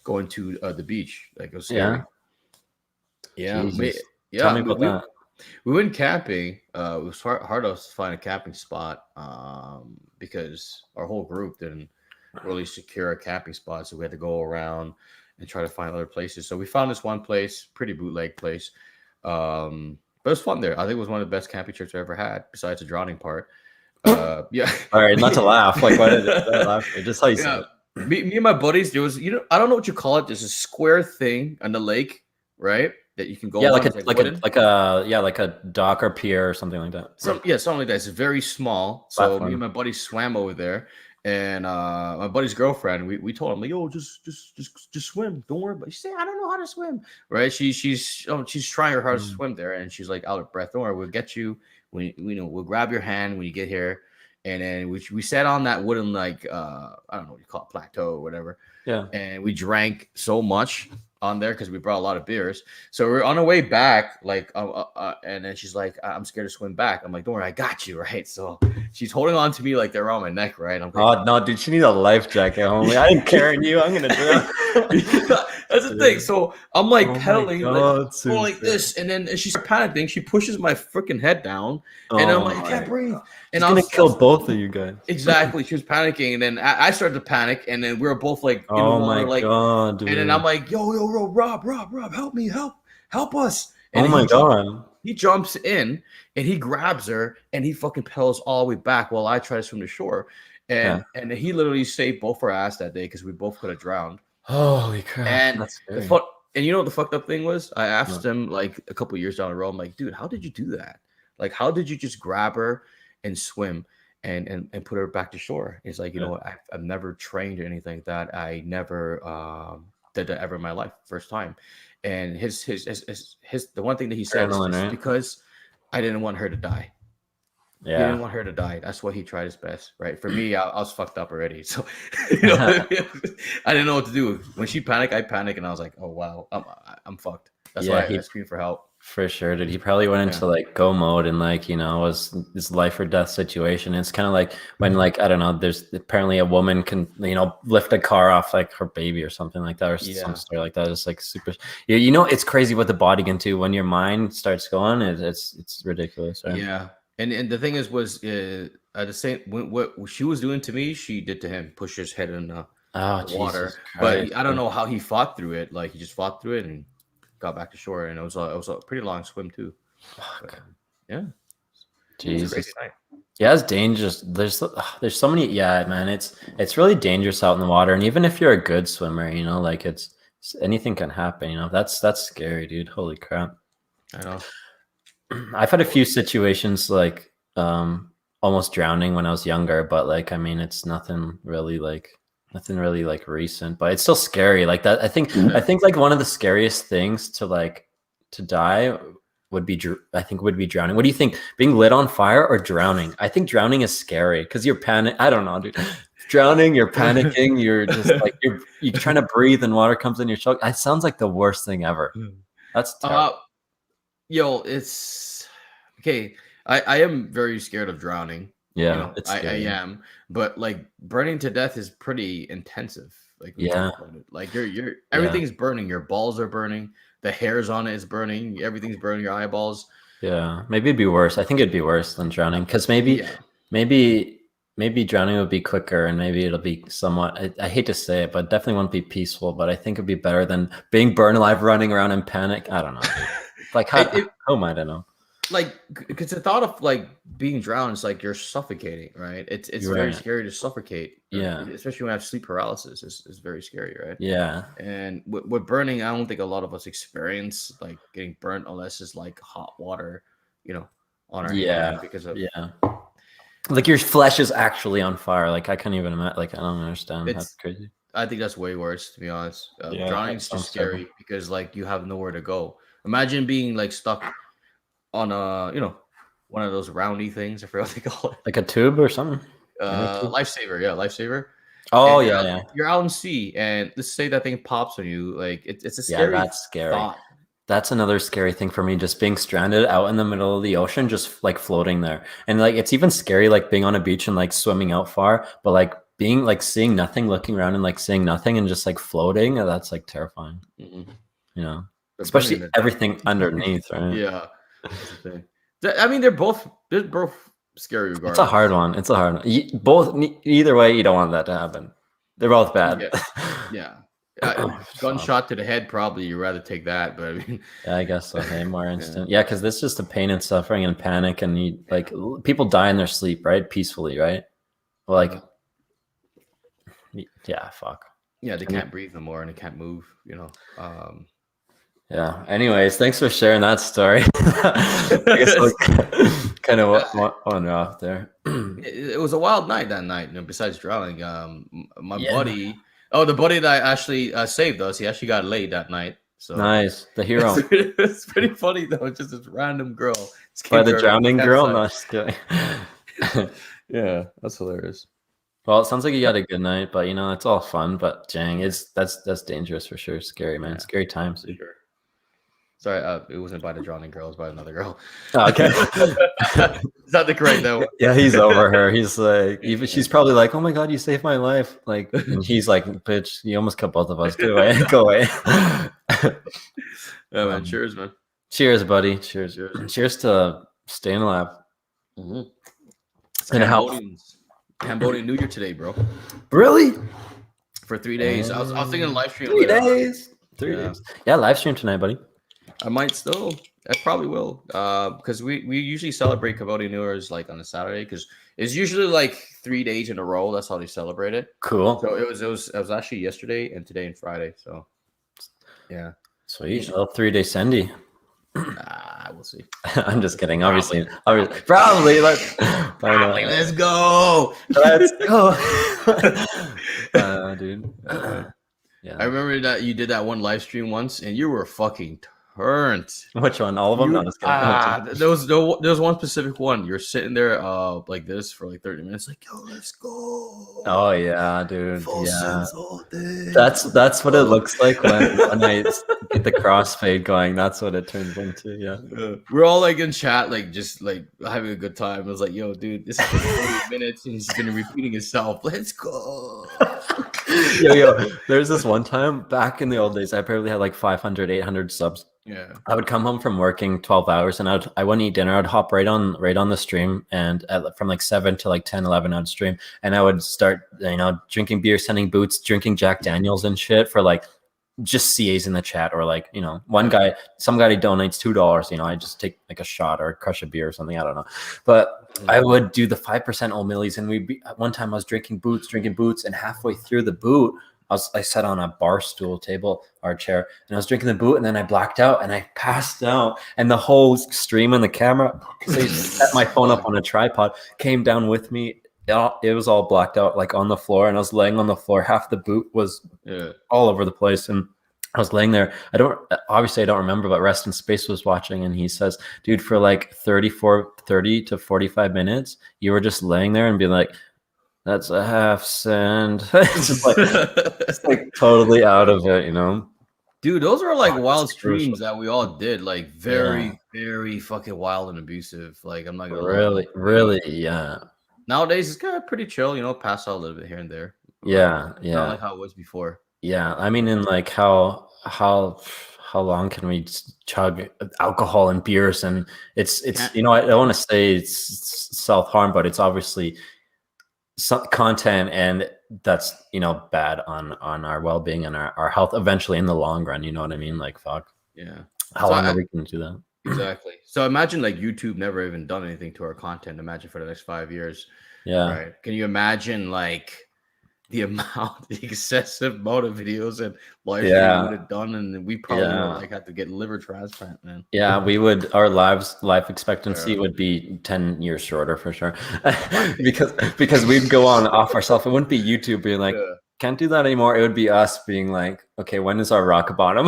going to the beach. Like it was scary. Yeah. Tell me about that. We went camping. It was hard to find a camping spot because our whole group didn't really secure a camping spot. So we had to go around and try to find other places. So we found this one place, pretty bootleg place. But it was fun there. I think it was one of the best camping trips I ever had, besides the drowning part. Yeah. All right, not to laugh. Like, why did I laugh? Just how you said it. Me and my buddies, there was, I don't know what you call it. There's a square thing on the lake, right? That you can go like a dock or pier or something like that. Something like that. It's very small. So platform. Me and my buddy swam over there, and my buddy's girlfriend, we told him like, yo, just swim. Don't worry about it. She said, I don't know how to swim. Right? She's trying her hardest to swim there, and she's like out of breath. Don't worry, we'll get you. We'll grab your hand when you get here. And then we sat on that wooden, like, I don't know what you call it, plateau or whatever. Yeah. And we drank so much on there because we brought a lot of beers. So we're on our way back, like, and then she's like, I'm scared to swim back. I'm like, don't worry, I got you, right? So she's holding on to me like they're around my neck, right? I'm like, oh, no, dude, she needs a life jacket, homie. I ain't carrying you. I'm going to drown. That's the thing. So I'm like pedaling, like this, and then she's panicking. She pushes my freaking head down, and I'm like, I can't breathe. And I'm gonna kill both of you guys. Exactly. She was panicking, and then I started to panic, and then we were both like, in the water, like, God, dude. And then I'm like, yo, Rob, help me, help us. And God. He jumps in and he grabs her and he fucking pedals all the way back while I try to swim to shore. And he literally saved both our ass that day because we both could have drowned. Holy crap. And and you know what the fucked up thing was? I asked him like a couple years down the road, I'm like, dude, how did you do that? Like, how did you just grab her and swim and put her back to shore? He's like, you know what? I've never trained or anything like that. I never did that ever in my life, first time. And his the one thing that he said is because I didn't want her to die. Yeah. He didn't want her to die. That's why he tried his best, right? For me, I was fucked up already. So I didn't know what to do. When she panicked, I panicked, and I was like, oh, wow, I'm fucked. That's why I screamed for help. For sure, dude. He probably went into like go mode and like, you know, was this life or death situation. It's kind of like when like, I don't know, there's apparently a woman can, you know, lift a car off like her baby or something like that, or some story like that. It's like super, you know, it's crazy what the body can do when your mind starts going. It's ridiculous. Right? Yeah. And the thing is, was the same, what she was doing to me, she did to him, push his head in the water. But I don't know how he fought through it. Like he just fought through it and got back to shore, and it was a pretty long swim too. Fuck. Yeah. Jesus. Crazy night. Yeah, it's dangerous. There's so many. Yeah, man, it's really dangerous out in the water. And even if you're a good swimmer, you know, like anything can happen. You know, that's scary, dude. Holy crap. I know. I've had a few situations like almost drowning when I was younger, but like I mean, it's nothing really like recent, but it's still scary. Like that, I think like one of the scariest things to die would be drowning. What do you think? Being lit on fire or drowning? I think drowning is scary because you're panic. I don't know, dude. Drowning, you're panicking. You're just like you're trying to breathe, and water comes in your choke. It sounds like the worst thing ever. That's terrible. Yo, it's okay. I am very scared of drowning. Yeah, you know, it's I scary. am, but like burning to death is pretty intensive. Like Yeah. like you're everything's burning. Your balls are burning. The hairs on it is burning. Everything's burning. Your eyeballs. Yeah, maybe it'd be worse. I think it'd be worse than drowning because maybe drowning would be quicker and maybe it'll be somewhat. I hate to say it, but definitely won't be peaceful. But I think it'd be better than being burned alive, running around in panic. I don't know. Like how might I know? Like, because the thought of like being drowned is like you're suffocating, right? It's very scary to suffocate. Yeah, especially when I have sleep paralysis, it's very scary, right? Yeah. And with burning, I don't think a lot of us experience like getting burnt unless it's like hot water, you know, on our hand because of like your flesh is actually on fire. Like I can't even imagine. Like I don't understand. That's crazy. I think that's way worse, to be honest. Drowning's just scary because like you have nowhere to go. Imagine being like stuck on one of those roundy things. I forgot what they call it. Like a tube or something. Lifesaver, lifesaver. Oh and, yeah. You're out in sea, and let's say that thing pops on you. Like it's a scary. Yeah, that's scary. Thought. That's another scary thing for me, just being stranded out in the middle of the ocean, just like floating there. And like it's even scary, like being on a beach and like swimming out far, but like being like seeing nothing, looking around and like seeing nothing and just like floating. That's like terrifying. You know, especially everything underneath, right? Yeah. That's the thing. I mean, they're both scary regardless. It's a hard one. Either way, you don't want that to happen. They're both bad. Yeah. Gunshot to the head, probably you'd rather take that, but I mean, I guess so. Hey, more instant. Yeah, because this is just the pain and suffering and panic, and you like people die in their sleep, right? Peacefully, right? Like, yeah, fuck. Yeah, they can't breathe no more and they can't move. You know. Yeah. Anyways, thanks for sharing that story. I guess kind of wander off there. It was a wild night that night. You know, besides drowning, my buddy. Oh, the buddy that actually saved us. He actually got laid that night. So nice, the hero. It's pretty funny though. Just this random girl. By the drowning girl? No, just kidding. Yeah, that's hilarious. Well, it sounds like you got a good night, but you know it's all fun. But dang, that's dangerous for sure. Scary, man. Scary times. For sure. Sorry, it wasn't by the drowning girl. It was by another girl. Oh, okay. Is that the correct though? Yeah, he's over her. He's like, even she's probably like, "Oh my god, you saved my life!" Like, and he's like, "Bitch, you almost cut both of us. Go away, go away." Yeah, man. Cheers, man. Cheers, buddy. Cheers. Cheers to staying alive. It's Cambodian New Year today, bro. Really? For 3 days. I was thinking live stream. 3 days. 3 days. Yeah, live stream tonight, buddy. I might still. I probably will. Because we usually celebrate Cambodian New Year's like on a Saturday because it's usually like 3 days in a row. That's how they celebrate it. Cool. So it was actually yesterday and today and Friday. So yeah. Sweet. Well, 3 day Sendy. We'll see. I'm just kidding. Obviously. Probably. Let's go. Let's go. Dude. Yeah. I remember that you did that one live stream once, and you were fucking turned. Which one? All of them? There was one specific one. You're sitting there like this for like 30 minutes, like, yo, let's go. Oh yeah, dude. That's what it looks like when I get the crossfade going. That's what it turns into. Yeah. We're all like in chat, like just like having a good time. I was like, yo, dude, this is like 40 minutes and he's gonna repeating himself. Let's go. Yo, there's this one time back in the old days, I probably had like 500, 800 subs. Yeah. I would come home from working 12 hours and I wouldn't eat dinner. I'd hop right on the stream, and from like 7 to like 10, 11, I'd stream, and I would start, drinking beer, sending boots, drinking Jack Daniels and shit for like just CAs in the chat, or like, you know, some guy donates $2, you know, I just take like a shot or crush a beer or something, I don't know. But I would do the 5% Old Millies, and one time I was drinking boots, and halfway through the boot, I sat on a bar stool table or chair, and I was drinking the boot, and then I blacked out and I passed out, and the whole stream on the camera, because I set my phone up on a tripod, came down with me. It was all blacked out, like on the floor, and I was laying on the floor. Half the boot was all over the place, and I was laying there. I don't remember, but Rest in Space was watching, and he says, dude, for like 30 to 45 minutes, you were just laying there and being like, that's a half cent. it's like totally out of it, you know? Dude, those are like wild streams that we all did, like very, very fucking wild and abusive. Like, I'm not gonna lie. Really, yeah. Nowadays, it's kind of pretty chill, you know, pass out a little bit here and there. Yeah. Not like how it was before. Yeah, I mean, in like how long can we chug alcohol and beers? And it's you know, I don't want to say it's self-harm, but it's obviously some content, and that's, you know, bad on our well-being and our health eventually in the long run, you know what I mean? Like, fuck. Yeah. How long are we going to do that? Exactly. So imagine like YouTube never even done anything to our content. Imagine for the next 5 years. Yeah. Right. Can you imagine like the excessive amount of videos and live stream we would have done, and we probably would like have to get liver transplant, man. Yeah, our life expectancy would be 10 years shorter for sure. because we'd go on off ourselves. It wouldn't be YouTube being like, can't do that anymore. It would be us being like, okay, when is our rock bottom?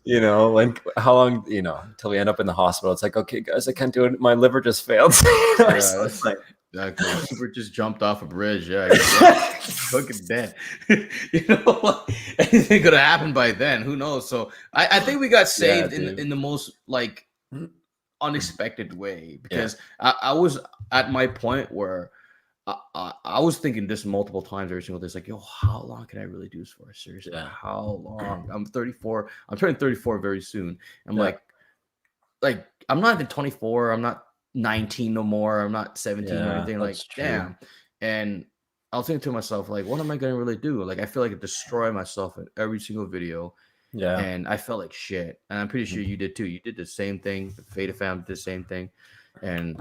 You know, like how long, you know, until we end up in the hospital. It's like, okay, guys, I can't do it. My liver just failed. So it's like, exactly. Super just jumped off a bridge. Yeah, fucking dead. You know, anything could have happened by then. Who knows? So I think we got saved in the most like unexpected way, because I was at my point where I was thinking this multiple times every single day. It's like, yo, how long can I really do this for? Seriously, how long? I'm 34. I'm turning 34 very soon. I'm like I'm not even 24. I'm not 19 no more. I'm not 17 or anything. Like, damn. And I was thinking to myself, like, what am I gonna really do? Like, I feel like I destroy myself in every single video. Yeah. And I felt like shit. And I'm pretty sure you did too. You did the same thing. Fada Fam did the same thing. And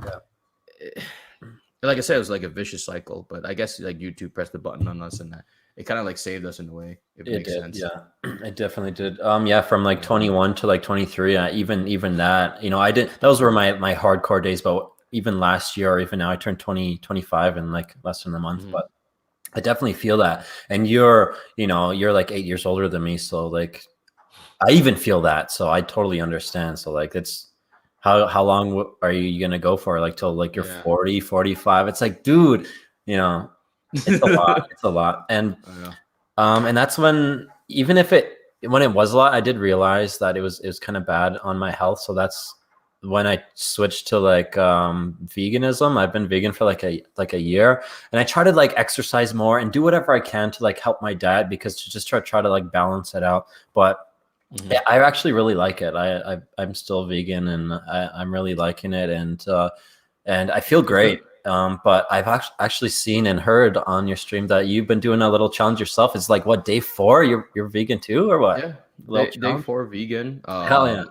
like I said, it was like a vicious cycle. But I guess like YouTube pressed the button on us, and that it kind of like saved us in a way. If it makes sense. Yeah, it definitely did. From like 21 to like 23, even that, you know, those were my hardcore days. But even last year, or even now, I turned 25 in like less than a month. But I definitely feel that. And you're like 8 years older than me, so like I even feel that. So I totally understand. So like it's how long are you gonna go for? Like till like you're 40, 45? It's like, dude, you know, it's a lot. It's a lot. And and that's when, even when it was a lot, I did realize that it was kind of bad on my health. So that's when I switched to like veganism. I've been vegan for like a year, and I try to like exercise more and do whatever I can to like help my diet, because to just try to like balance it out. But I actually really like it. I'm still vegan, and I'm really liking it, and I feel great. But I've actually seen and heard on your stream that you've been doing a little challenge yourself. It's like, what, day 4? You're vegan too, or what? Yeah, day 4 vegan. Hell yeah.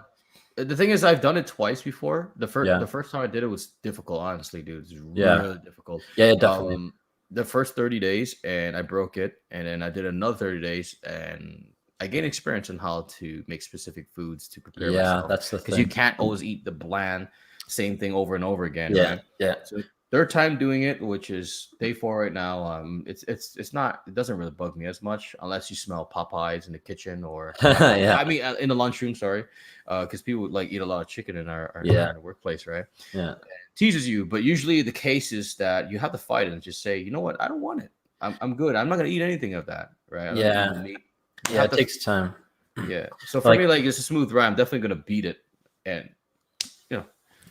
The thing is, I've done it twice before. The first time I did it was difficult, honestly, dude. It's really difficult. Yeah, definitely. The first 30 days, and I broke it, and then I did another 30 days, and I gained experience on how to make specific foods to prepare myself. That's the thing. Because you can't always eat the bland same thing over and over again. Yeah, right? yeah. So third time doing it, which is day 4 right now. It's not. It doesn't really bug me as much unless you smell Popeyes in the kitchen, or I mean in the lunchroom. Sorry, because people would like eat a lot of chicken in our workplace, right? Yeah, it teases you. But usually the case is that you have to fight it and just say, you know what, I don't want it. I'm good. I'm not gonna eat anything of that, right? It takes time. Yeah. So for me, like, it's a smooth ride. I'm definitely gonna beat it, and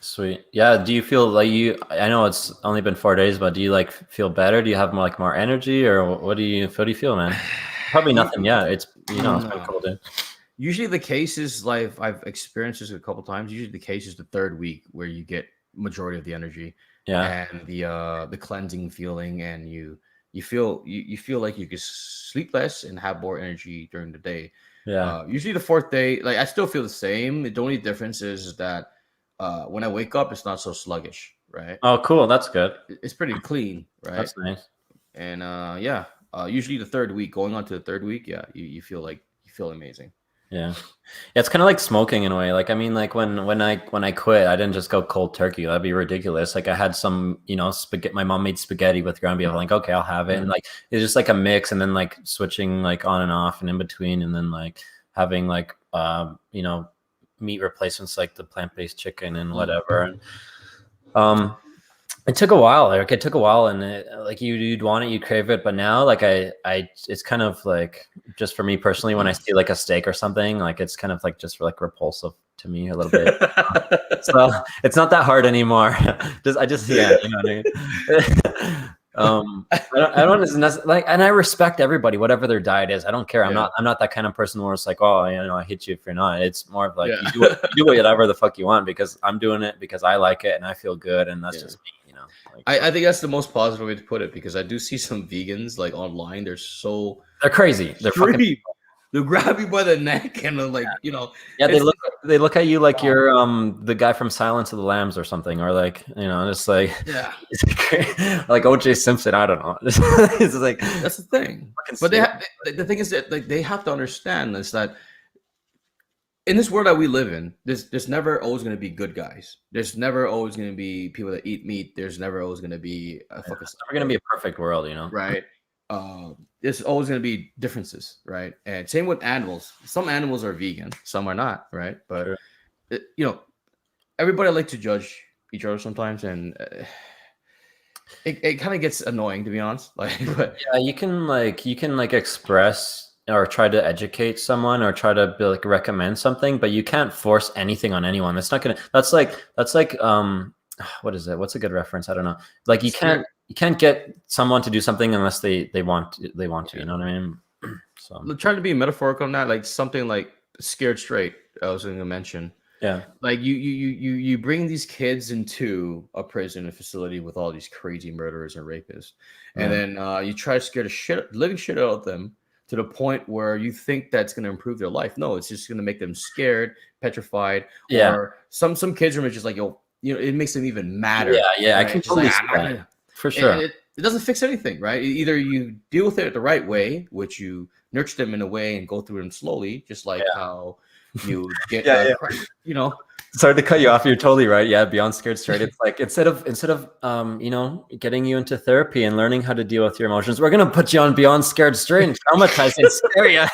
Sweet. Yeah. Do you feel like I know it's only been 4 days, but do you like feel better? Do you have more energy, or what do you feel, man? Probably nothing. Yeah. It's been a couple days. Usually the case is like, I've experienced this a couple times. Usually the case is the 3rd week where you get majority of the energy. Yeah. And the cleansing feeling, and you you feel like you can sleep less and have more energy during the day. Yeah. Usually the fourth day, like I still feel the same. The only difference is that when I wake up, it's not so sluggish, right? Oh, cool. That's good. It's pretty clean, right? That's nice. And yeah, usually the third week, going on to the third week, yeah, you feel like you feel amazing. Yeah. It's kind of like smoking in a way. Like, I mean, like when I quit, I didn't just go cold turkey. That'd be ridiculous. Like I had some, spaghetti. My mom made spaghetti with ground beef. I'm like, okay, I'll have it. And like, it's just like a mix, and then like switching like on and off and in between, and then like having like, meat replacements like the plant-based chicken and whatever. And, it took a while. Like it took a while, and like you'd want it, you crave it. But now, like it's kind of like, just for me personally, when I see like a steak or something, like it's kind of like just like repulsive to me a little bit. So it's not that hard anymore. I just yeah, you know what I mean. I don't like, and I respect everybody, whatever their diet is. I don't care. I'm not that kind of person where it's like, oh, I hate you if you're not. It's more of like you do whatever the fuck you want, because I'm doing it because I like it and I feel good, and that's just me. Like, I think that's the most positive way to put it, because I do see some vegans like online. They're crazy. They're fucking. They'll grab you by the neck and they're like, Yeah, they look at you like you're the guy from Silence of the Lambs or something, or like, just like, yeah, like OJ Simpson. I don't know. It's like, that's the thing. But the thing is that like they have to understand this, that in this world that we live in, there's never always going to be good guys. There's never always going to be people that eat meat. There's never always going to be it's never going to be a perfect world, right? There's always going to be differences, right? And same with animals. Some animals are vegan, some are not, right? But sure. Everybody like to judge each other sometimes, and it kind of gets annoying, to be honest. Like, but yeah, you can express or try to educate someone or try to like recommend something, but you can't force anything on anyone. That's not gonna. That's like what is it? What's a good reference? I don't know. Like you can't get someone to do something unless they want to. You know what I mean? So trying to be metaphorical on that, like something like Scared Straight, I was going to mention. Yeah, like you bring these kids into a prison, a facility with all these crazy murderers and rapists, and then you try to scare the living shit out of them to the point where you think that's going to improve their life. No, it's just going to make them scared, petrified. Yeah. Or some kids are just like, it makes them even madder. Yeah, right? I can totally see that. For sure. It doesn't fix anything, right? Either you deal with it the right way, which you nurture them in a way and go through them slowly, just like how you get, Sorry to cut you off. You're totally right. Yeah, Beyond Scared Straight. It's like instead of getting you into therapy and learning how to deal with your emotions, we're gonna put you on Beyond Scared Straight and traumatize and scare you.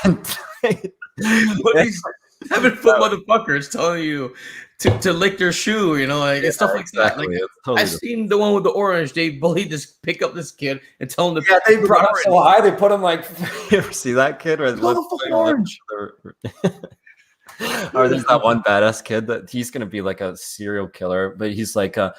But these 7-foot motherfuckers telling you to lick their shoe, and stuff like that. Like, totally I've seen the one with the orange. They bullied pick up this kid and tell him to. Yeah, they brought him so high. They put him like. You ever see that kid? Or orange. Or there's that one badass kid that he's gonna be like a serial killer, but he's like the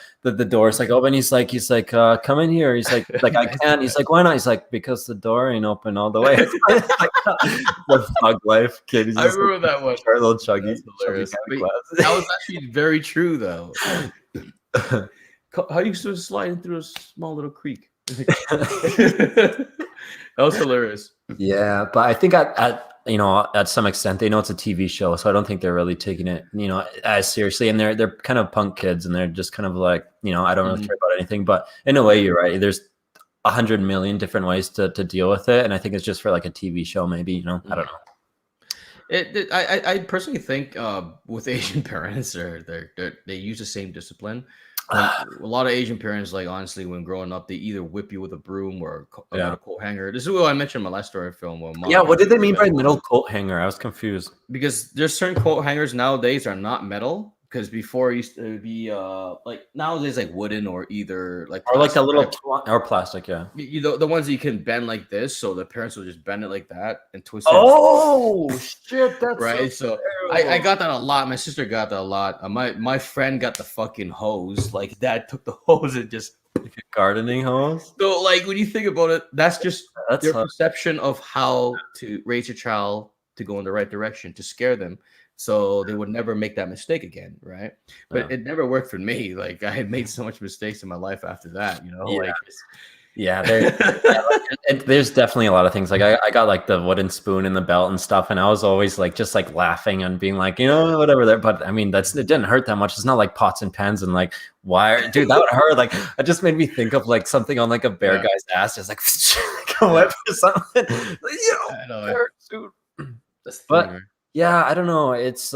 door's like open. He's like come in here. He's like I can't. He's like, why not? He's like, because the door ain't open all the way. The thug life kid. I remember that one. Little chuggy. That was actually very true though. How you supposed to slide through a small little creek? That was hilarious. Yeah, but I think at some extent they know it's a TV show, so I don't think they're really taking it as seriously, and they're kind of punk kids, and they're just kind of like I don't really care about anything. But in a way, you're right. There's 100 million different ways to deal with it, and I think it's just for like a TV show, maybe. I don't know. I personally think with Asian parents, they use the same discipline. A lot of Asian parents, like honestly, when growing up, they either whip you with a broom or a metal coat hanger. This is what I mentioned in my last story film. What did they mean by metal coat hanger? I was confused. Because there's certain coat hangers nowadays are not metal. Because before it used to be like nowadays like wooden or either like or like a little or plastic, the ones that you can bend like this, so the parents will just bend it like that and twist it. Oh shit, that's right. So I got that a lot. My sister got that a lot. My friend got the fucking hose. Like dad took the hose and just like a gardening hose. So like when you think about it, that's just their perception of how to raise a child to go in the right direction, to scare them. So they would never make that mistake again, right? But it never worked for me. Like I had made so much mistakes in my life after that, like Yeah, there's definitely a lot of things. Like I got like the wooden spoon in the belt and stuff, and I was always like just like laughing and being like, whatever there. But I mean, it didn't hurt that much. It's not like pots and pans and like wire, dude. That would hurt. Like it just made me think of like something on like a bear guy's ass, just like, like a whip or something. I know It hurts, dude. that's the But thing, right? yeah, I don't know. It's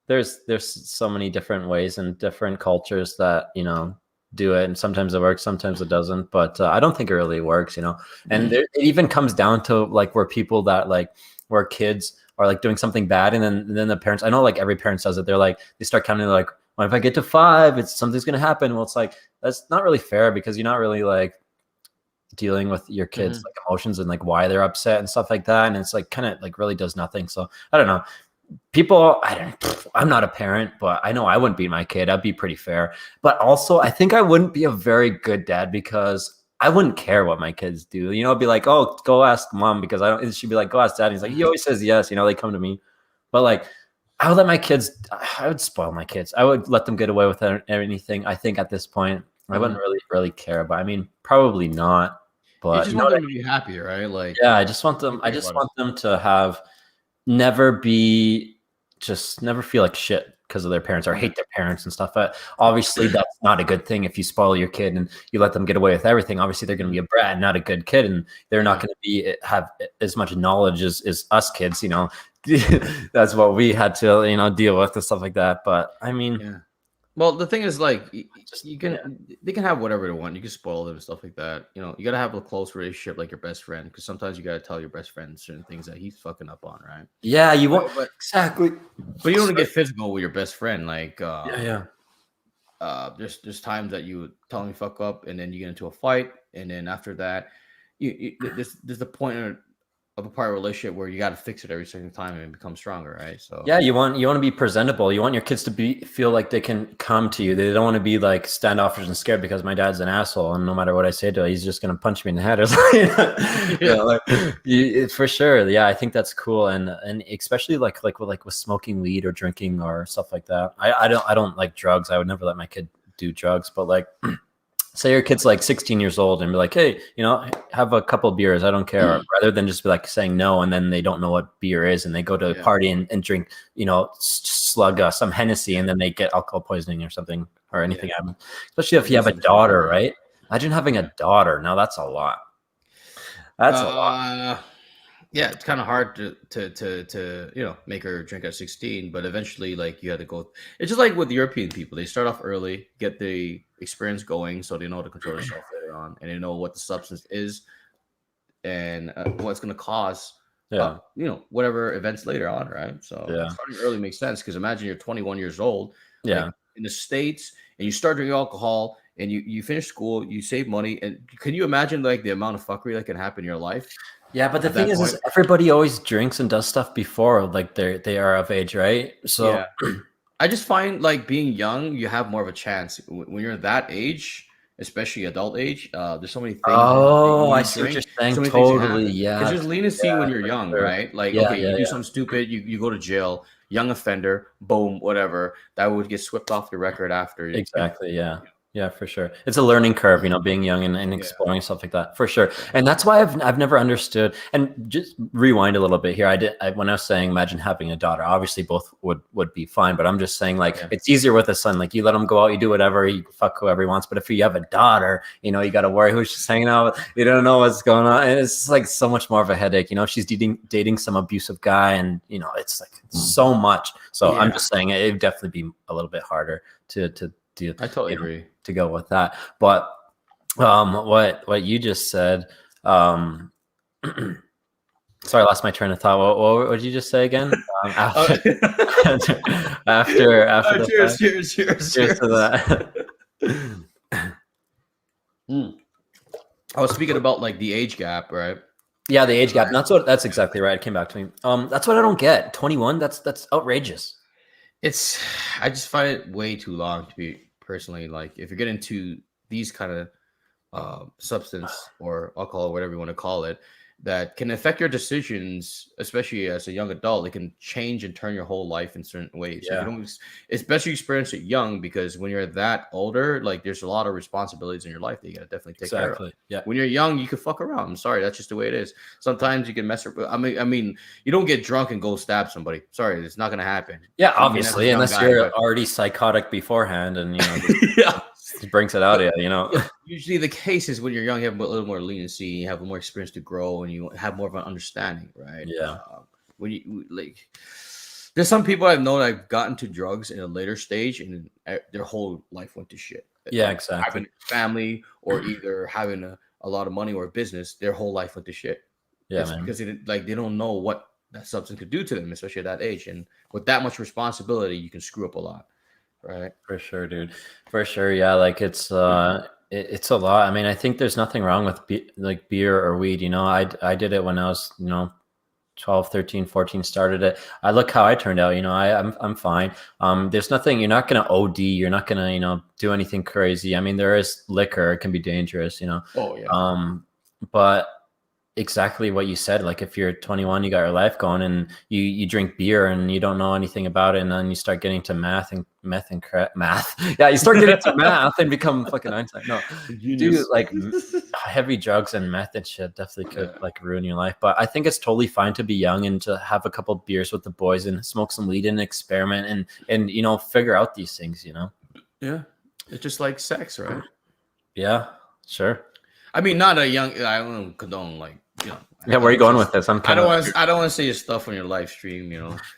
there's so many different ways and different cultures that do it, and sometimes it works, sometimes it doesn't, but I don't think it really works, and it even comes down to like where people that like where kids are like doing something bad, and then the parents, I know like every parent says it, they're like they start counting like, well, if I get to 5 it's something's gonna happen. Well, it's like that's not really fair, because you're not really like dealing with your kids like emotions and like why they're upset and stuff like that, and it's like kind of like really does nothing. So I don't know, people, I'm not a parent, but I know I wouldn't beat my kid. I'd be pretty fair. But also I think I wouldn't be a very good dad, because I wouldn't care what my kids do. I'd be like, oh, go ask mom, because I don't, and she'd be like, go ask dad. And he's like, he always says yes, they come to me. But like I would let my kids, I would spoil my kids. I would let them get away with anything. I think at this point I wouldn't really care. But I mean, probably not. You But just want them to be happy, right? Like, yeah, I just want them to have never feel like shit because of their parents, or hate their parents and stuff. But obviously that's not a good thing. If you spoil your kid and you let them get away with everything, obviously they're going to be a brat and not a good kid, and they're not going to have as much knowledge as us kids. That's what we had to deal with and stuff like that. But I mean, yeah. Well, the thing is, like, they can have whatever they want. You can spoil them and stuff like that. You gotta have a close relationship, like your best friend, because sometimes you gotta tell your best friend certain things that he's fucking up on, right? yeah, you want exactly, but you don't want to get physical with your best friend. Like, yeah. there's times that you tell him fuck up, and then you get into a fight, and then after that, there's the point of a part of a relationship where you got to fix it every single time and become stronger, right? So yeah, you want to be presentable. You want your kids to feel like they can come to you. They don't want to be like standoffish and scared because my dad's an asshole, and no matter what I say to him, he's just gonna punch me in the head. Or for sure. Yeah, I think that's cool, and especially like with smoking weed or drinking or stuff like that. I don't like drugs. I would never let my kid do drugs, but like. Say your kid's like 16 years old and be like, hey, have a couple beers. I don't care. Rather than just be like saying no, and then they don't know what beer is, and they go to a party and drink, slug some Hennessy, and then they get alcohol poisoning or something or anything. Especially if you have a daughter, right? Imagine having a daughter. Now that's a lot. That's a lot. Yeah, it's kind of hard to make her drink at 16, but eventually, like, you had to go. It's just like with European people; they start off early, get the experience going, so they know how to control themselves later on, and they know what the substance is and what it's going to cause. Whatever events later on, right? So starting early makes sense, because imagine you're 21 years old, like, in the States, and you start drinking alcohol, and you finish school, you save money, and can you imagine like the amount of fuckery that can happen in your life? Yeah, but the thing is everybody always drinks and does stuff before like they are of age, right? So I just find like being young, you have more of a chance when you're that age, especially adult age. There's so many things. Oh, I see what you're saying. So totally, yeah. Because there's leniency when you're young, right? Like, you do something stupid, you go to jail, young offender, boom, whatever. That would get swept off your record after. Exactly, yeah. Yeah, for sure. It's a learning curve, being young and exploring stuff like that, for sure. And that's why I've never understood. And just rewind a little bit here. When I was saying, imagine having a daughter. Obviously, both would be fine. But I'm just saying, like, it's easier with a son. Like, you let him go out, you do whatever, you fuck whoever he wants. But if you have a daughter, you got to worry who's just hanging out. You don't know what's going on, and it's like so much more of a headache. She's dating some abusive guy, and it's like so much. So I'm just saying, it'd definitely be a little bit harder to I totally agree to go with that. But what you just said, sorry, I lost my train of thought. What did you just say again? After cheers to that. I was speaking about like the age gap, right? Yeah, the age gap. And that's exactly right. It came back to me. That's what I don't get. 21. That's outrageous. I just find it way too long to be personally. Like, if you're getting into these kind of substance or alcohol or whatever you want to call it, that can affect your decisions, especially as a young adult. It can change and turn your whole life in certain ways. So if you Yeah, don't, especially experience it young, because when you're that older, like there's a lot of responsibilities in your life that you gotta definitely take care of. exactly. Yeah, When you're young, you can fuck around. I'm sorry, that's just the way it is. Sometimes you can mess up. I mean, you don't get drunk and go stab somebody. Sorry, it's not gonna happen. yeah. Even as a Obviously, young unless guy, you're but already psychotic beforehand, and yeah. just brings it out of you. Yeah, usually the case is when you're young, you have a little more leniency, you have more experience to grow, and you have more of an understanding, right? Yeah, When you like, there's some people I've known I've gotten to drugs in a later stage, and their whole life went to shit. yeah, Having exactly. a family, or either having a lot of money or a business, their whole life went to shit. Yeah, It's man. because they don't know what that substance could do to them, especially at that age, and with that much responsibility, you can screw up a lot, right? For sure, dude. For sure. Yeah, like it's a lot. I mean, I think there's nothing wrong with like beer or weed, I did it when I was, 12, 13, 14 started it. I look how I turned out, I'm fine. There's nothing, you're not going to OD, you're not going to, do anything crazy. I mean, there is liquor, it can be dangerous. Oh yeah. But exactly what you said, like if you're 21, you got your life going, and you drink beer and you don't know anything about it, and then you start getting to math yeah, you start getting to math and become fucking Einstein. No, dude, Genius. like heavy drugs and meth and shit definitely could like ruin your life. But I think it's totally fine to be young and to have a couple beers with the boys and smoke some weed and experiment and figure out these things. Yeah, it's just like sex, right? Yeah, sure. I mean, not a young. I don't condone Yeah, where are you going with this? I'm I kind don't of want. I don't want to say your stuff on your live stream.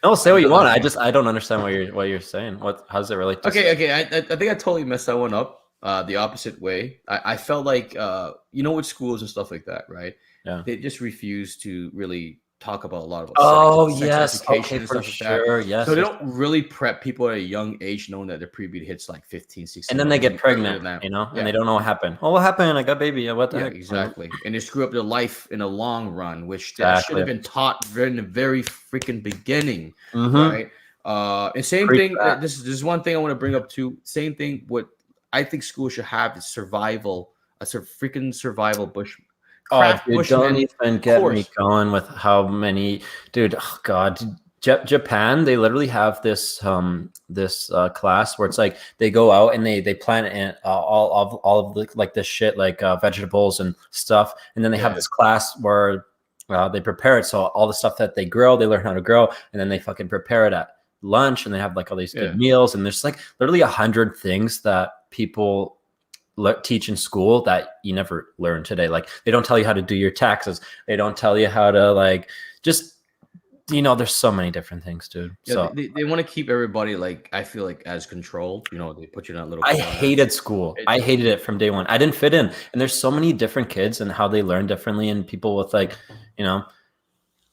no, say what you want. I don't understand what you're saying. How does it relate to Okay. I think I totally messed that one up. The opposite way. I felt like with schools and stuff like that, right? Yeah. They just refuse to really talk about a lot about Oh sex yes, education okay, and for stuff like that. sure. Yes, So they yes. don't really prep people at a young age, knowing that their pre-puberty hits like 15, 16, And then or they even get earlier pregnant, than that. and Yeah. they don't know what happened. Oh, what happened? I got a baby. What the Yeah, heck? exactly. And they screw up their life in a long run, which that should Exactly. have been taught in the very freaking beginning, Mm-hmm. right? And same Preach thing. that. This is one thing I want to bring up too. Same thing. What I think schools should have is survival, a sort of freaking survival Oh, craft dude, don't bushman even get me course. going with how many, dude. Oh, God, Japan, they literally have this class where it's like they go out and they plant all of the, like this shit, like vegetables and stuff, and then they have Yeah. this class where they prepare it. So all the stuff that they grow, they learn how to grow, and then they fucking prepare it at lunch, and they have like all these good Yeah. meals, and there's like literally 100 things that people teach in school that you never learn today. Like they don't tell you how to do your taxes. They don't tell you how to like just there's so many different things, dude. Yeah, So they want to keep everybody I feel like as controlled. They put you in that little I corner. hated school. I hated it from day one. I didn't fit in. And there's so many different kids and how they learn differently, and people with like,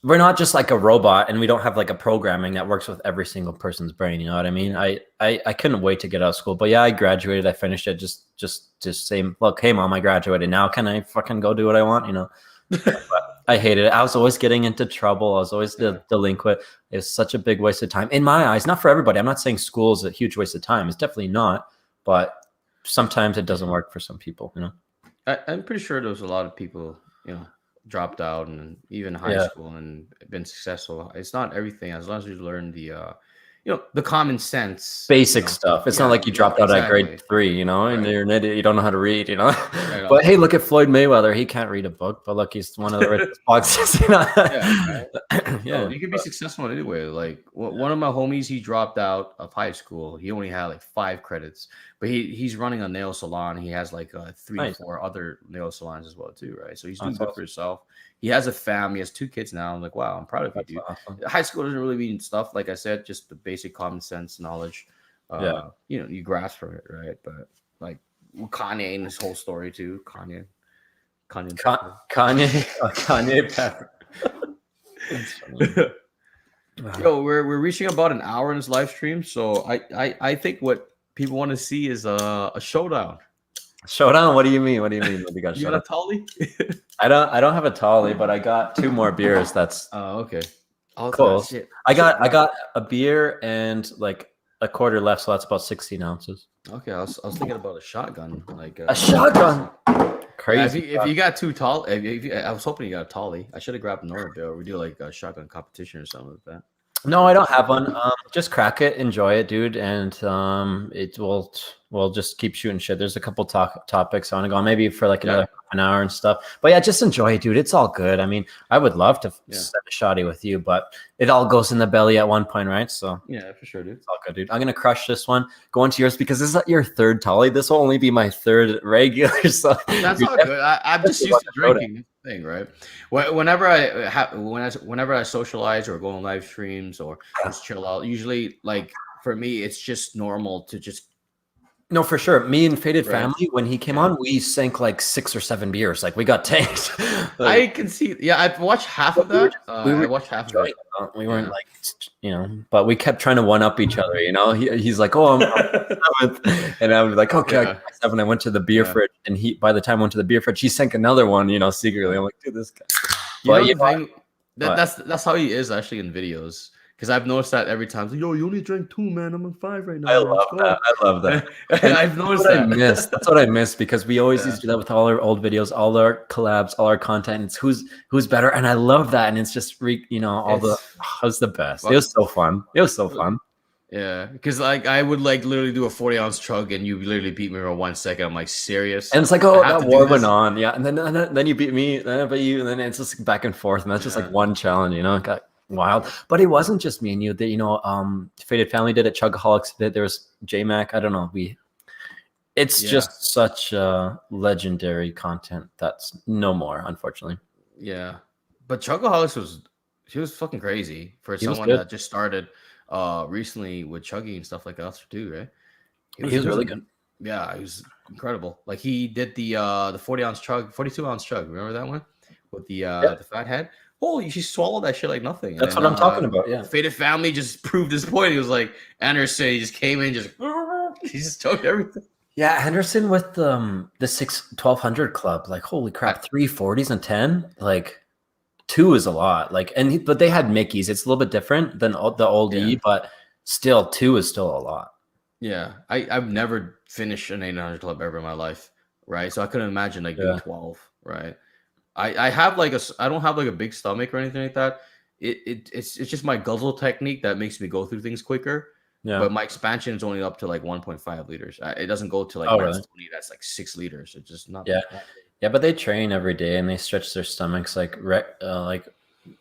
we're not just like a robot, and we don't have like a programming that works with every single person's brain. You know what I mean? I couldn't wait to get out of school. But yeah, I graduated. I finished it. Just saying, look, hey mom, I graduated. Now can I fucking go do what I want? But I hated it. I was always getting into trouble. I was always the delinquent. It was such a big waste of time in my eyes. Not for everybody. I'm not saying school is a huge waste of time. It's definitely not. But sometimes it doesn't work for some people. I'm pretty sure there was a lot of people, dropped out and even high Yeah. school and been successful. It's not everything, as long as you learn the common sense, Basic stuff. It's not like you dropped out at grade exactly. 3, and Right. you're an idiot. You don't know how to read, Right But on. hey, look at Floyd Mayweather. He can't read a book, but look, he's one of the richest boxers. Yeah, right. Yeah. No, you can be successful in any way. Like one of my homies, he dropped out of high school. He only had like 5 credits, but he's running a nail salon. He has like 3 Nice. or 4 other nail salons as well too, right? So he's doing That's good awesome. for himself. He has a family. He has 2 kids now. I'm like, wow, I'm proud of you, That's dude. awesome. High school doesn't really mean stuff, like I said, just the basic common sense knowledge. Yeah. You grasp from it, right? But like Kanye and his whole story too. Kanye. Kanye Pepper. That's funny. Yo, we're reaching about an hour in this live stream, so I think what people want to see is a showdown. Showdown? What do you mean? What do you mean? You got You got a tally? I don't have a tally, but I got 2 more beers. That's Okay. Oh, cool. shit. I got a beer and like a quarter left, so that's about 16 ounces. Okay, I was thinking about a shotgun, like A shotgun. Crazy. If you got too tall, I was hoping you got a tolly. I should have grabbed Nora Bill. We do like a shotgun competition or something like that. No, I don't have one. Just crack it, enjoy it, dude, and we'll just keep shooting shit. There's a couple topics I want to go on, maybe for like another an hour and stuff. But yeah, just enjoy it, dude. It's all good. I mean, I would love to set a shotty with you, but it all goes in the belly at one point, right? So yeah, for sure, dude. It's all good, dude. I'm gonna crush this one. Go into yours because this is not your third tolly. This will only be my third regular. So that's all good. I'm just used to drinking. Thing, right? Whenever I socialize or go on live streams or just chill out, usually like for me, it's just normal to just. No, for sure. Me and Faded Family, when he came on, we sank like 6 or 7 beers. Like we got tanked. I can see. Yeah, I've watched half of that. I watched half of it. We weren't like, but we kept trying to one up each other. He's like, "Oh, I'm 7th," and I was like, "Okay, I got 7." I went to the beer fridge, and by the time I went to the beer fridge, he sank another one. Secretly, I'm like, "Dude, this guy." That's how he is actually in videos. Because I've noticed that every time. Yo, you only drank 2, man. I'm on 5 right now. I love that. And I've noticed that. That's what I miss because we always used to do that with all our old videos, all our collabs, all our content. It's who's better, and I love that. And it's just it was the best. It was so fun. Yeah, because like I would like literally do a 40-ounce chug, and you literally beat me for 1 second. I'm like, serious? And it's like, oh, that war went on, yeah. And then you beat me, then I beat you, and then it's just back and forth, and that's just like one challenge, It got wild. But it wasn't just me and you. That Faded Family did it. Chugaholics did. There was J-Mac. I don't know. It's just such legendary content that's no more, unfortunately. Yeah, but Chugaholics was fucking crazy for someone that just started recently with chugging and stuff like us too, right? He was really good. Yeah, he was incredible. Like he did the 40-ounce chug, 42-ounce chug. Remember that one with the fat head? Holy, she swallowed that shit like nothing. That's what I'm talking about. Yeah, Faded Family just proved his point. He was like Anderson. He just came in, he just choked everything. Yeah, Henderson with the 1200 club. Like, holy crap, 3 40s and 10. Like, 2 is a lot. Like, but they had Mickey's. It's a little bit different than the old E, but still 2 is still a lot. Yeah, I've never finished an 800 club ever in my life, right? So I couldn't imagine like doing 12, right? I have like I don't have like a big stomach or anything like that. It's just my guzzle technique that makes me go through things quicker. Yeah. But my expansion is only up to like 1.5 liters. It doesn't go to like really? 20. That's like 6 liters. It's just not. Yeah, yeah. But they train every day and they stretch their stomachs like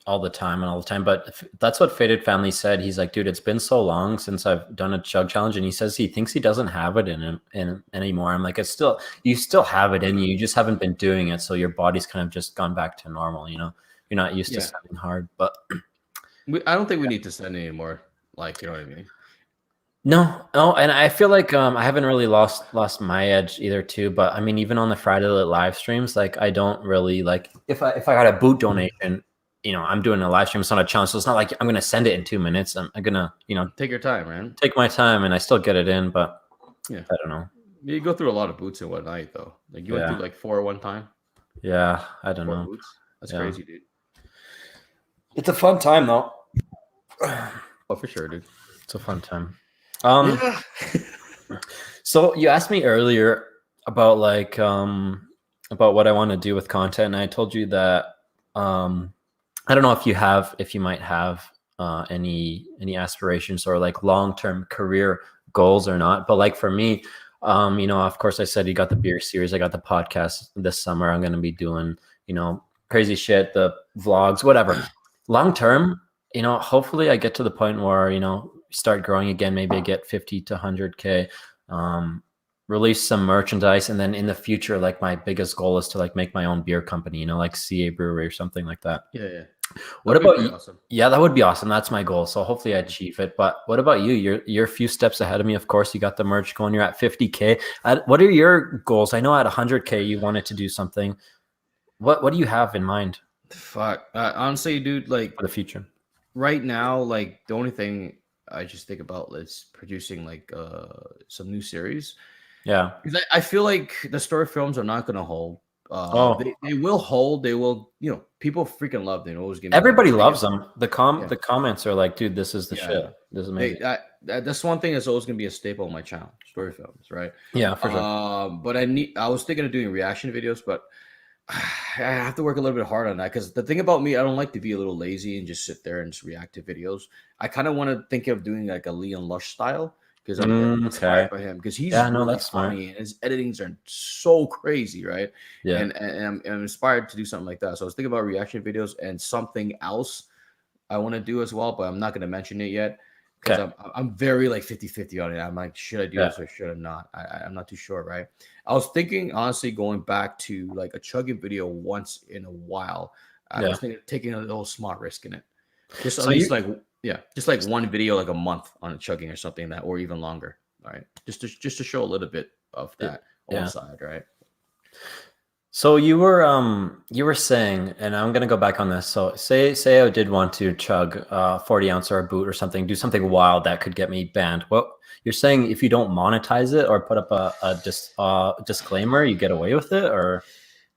all the time. But that's what Faded Family said. He's like, dude, it's been so long since I've done a chug challenge, and he says he thinks he doesn't have it in him anymore. I'm like, you still have it in you. You just haven't been doing it, so your body's kind of just gone back to normal. You're not used to setting hard. But I don't think we need to send anymore. Like, you know what I mean? No, and I feel like I haven't really lost my edge either too. But I mean, even on the Friday live streams, like I don't really like if I got a boot donation. I'm doing a live stream. It's not a challenge. So it's not like I'm going to send it in 2 minutes. I'm going to, take your time, man. Take my time and I still get it in, but I don't know. You go through a lot of boots in one night though. Like you went through like 4 one time. Yeah. I don't know. Boots. That's crazy, dude. It's a fun time though. Oh, for sure, dude. It's a fun time. So you asked me earlier about like, about what I want to do with content. And I told you that, I don't know if you might have any aspirations or like long-term career goals or not. But like for me, of course I said you got the beer series. I got the podcast this summer. I'm going to be doing, crazy shit, the vlogs, whatever. Long-term, hopefully I get to the point where, start growing again. Maybe I get 50 to 100K, release some merchandise. And then in the future, like my biggest goal is to like make my own beer company, like CA Brewery or something like that. Yeah. What about you? Awesome. Yeah, that would be awesome. That's my goal. So hopefully I achieve it. But what about you? You're a few steps ahead of me. Of course, you got the merch going. You're at 50K. What are your goals? I know at 100K you wanted to do something. What do you have in mind? Fuck. Honestly, dude, like for the future. Right now, like the only thing I just think about is producing like some new series. Yeah. Because I feel like the story films are not going to hold. They will hold. They will, people freaking love them. Always give everybody loves them. The comments are like, dude, this is the shit. This is amazing. That's one thing that's always gonna be a staple on my channel, story films, right? Yeah, for sure. But I was thinking of doing reaction videos, but I have to work a little bit hard on that because the thing about me, I don't like to be a little lazy and just sit there and just react to videos. I kind of want to think of doing like a Leon Lush style because I'm Okay. inspired by him because he's Yeah, no, really that's smart. funny and his editings are so crazy, right? Yeah. And I'm inspired to do something like that. So I was thinking about reaction videos and something else I want to do as well, but I'm not going to mention it yet because Okay. I'm very like 50-50 on it. I'm like, should I do Yeah. this or should I not? I'm not too sure, right? I was thinking, honestly, going back to like a chugging video once in a while. I Yeah. was thinking of taking a little smart risk in it. Just at So least just like one video like a month on a chugging or something that, or even longer. All right. Just to show a little bit of that yeah. side, right? So you were saying, and I'm gonna go back on this. So say I did want to chug 40 ounce or a boot or something, do something wild that could get me banned. Well, you're saying if you don't monetize it or put up a disclaimer, you get away with it, or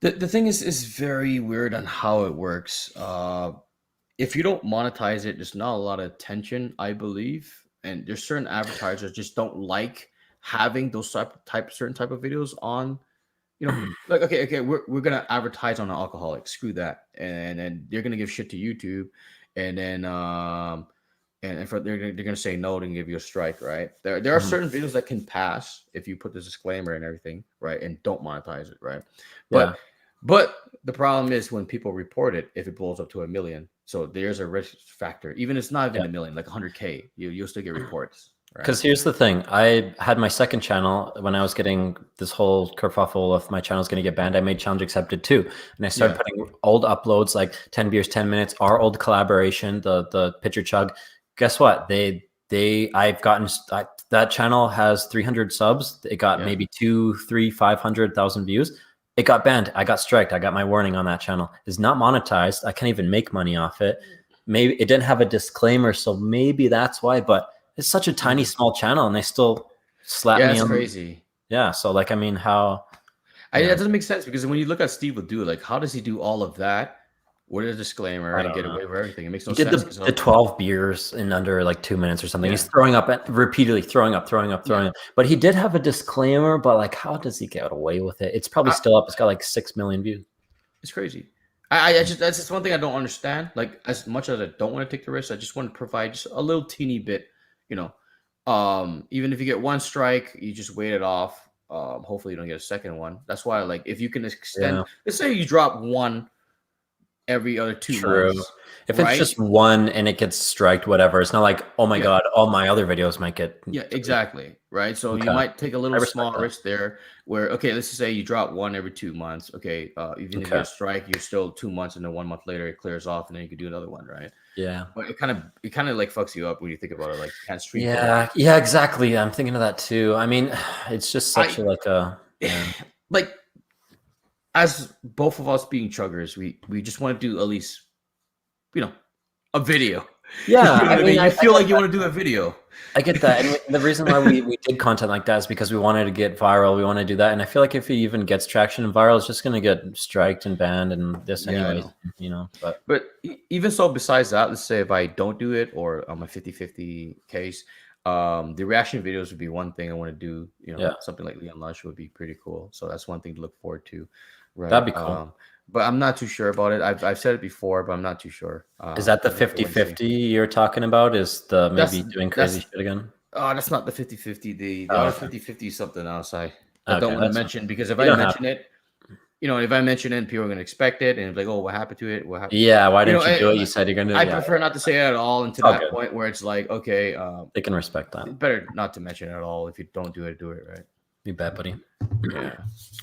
The thing is very weird on how it works. If you don't monetize it, there's not a lot of attention, I believe, and there's certain advertisers just don't like having those certain type of videos on. You know, like okay, we're gonna advertise on an alcoholic. Screw that, and then they're gonna give shit to YouTube, and then they're gonna say no and give you a strike, right? There are certain videos that can pass if you put this disclaimer and everything, right, and don't monetize it, right? yeah. But the problem is when people report it, if it blows up to 1 million, so there's a risk factor. Even if it's not even 1 million, like 100K, you'll still get reports. Right? Because here's the thing, I had my second channel when I was getting this whole kerfuffle of my channel is going to get banned. I made challenge accepted too, and I started putting old uploads like 10 beers, 10 minutes, our old collaboration, the pitcher chug. Guess what? I've gotten that channel has 300 subs. It got maybe 2, 3, 500,000 views. It got banned. I got striked. I got my warning on that channel. It's not monetized. I can't even make money off it. Maybe it didn't have a disclaimer, so maybe that's why. But it's such a tiny, small channel, and they still slap me. That's crazy. Yeah. So, like, I mean, how? That doesn't make sense because when you look at Steve Ledoux, like, how does he do all of that with a disclaimer and get away with everything? It makes no sense. He did the 12 beers in under like 2 minutes or something. He's throwing up repeatedly, throwing up. But he did have a disclaimer. But like, how does he get away with it? It's probably still up. It's got like 6 million views. It's crazy. That's just one thing I don't understand. Like, as much as I don't want to take the risk, I just want to provide just a little teeny bit. You know, even if you get one strike, you just wait it off. Hopefully you don't get a second one. That's why, like, if you can extend, let's say you drop one every other 2 months. If it's just one and it gets striked, whatever, it's not like, oh my God, all my other videos might get. Yeah, exactly. Right. So you might take a little small risk there where, okay, let's just say you drop one every 2 months. Okay. Even if you strike, you're still 2 months, and then 1 month later it clears off, and then you can do another one. Right. Yeah. But it kind of like fucks you up when you think about it. Like, you can't stream. Yeah, exactly. I'm thinking of that too. I mean, it's just such like, as both of us being chuggers, we just want to do at least, a video. Yeah. I mean, I feel like you want to do a video. I get that. And the reason why we did content like that is because we wanted to get viral. We want to do that. And I feel like if it even gets traction and viral, it's just going to get striked and banned and this anyways, But even so, besides that, let's say if I don't do it or I'm a 50-50 case, the reaction videos would be one thing I want to do. Something like Leon Lush would be pretty cool. So that's one thing to look forward to. Right. That'd be cool. But I'm not too sure about it. I've said it before, but I'm not too sure. Is that the 50-50 you're talking about? Is the maybe doing crazy shit again? Oh, that's not the 50-50. The other 50-50 is something else I don't want to mention because if I mention it, if I mention it, people are going to expect it. And it's like, oh, what happened to it? What happened? Yeah, why didn't you do it? You said you're going to do it. I prefer not to say it at all until that point where it's like, okay. They can respect that. Better not to mention it at all. If you don't do it, right? You bet, buddy. Yeah.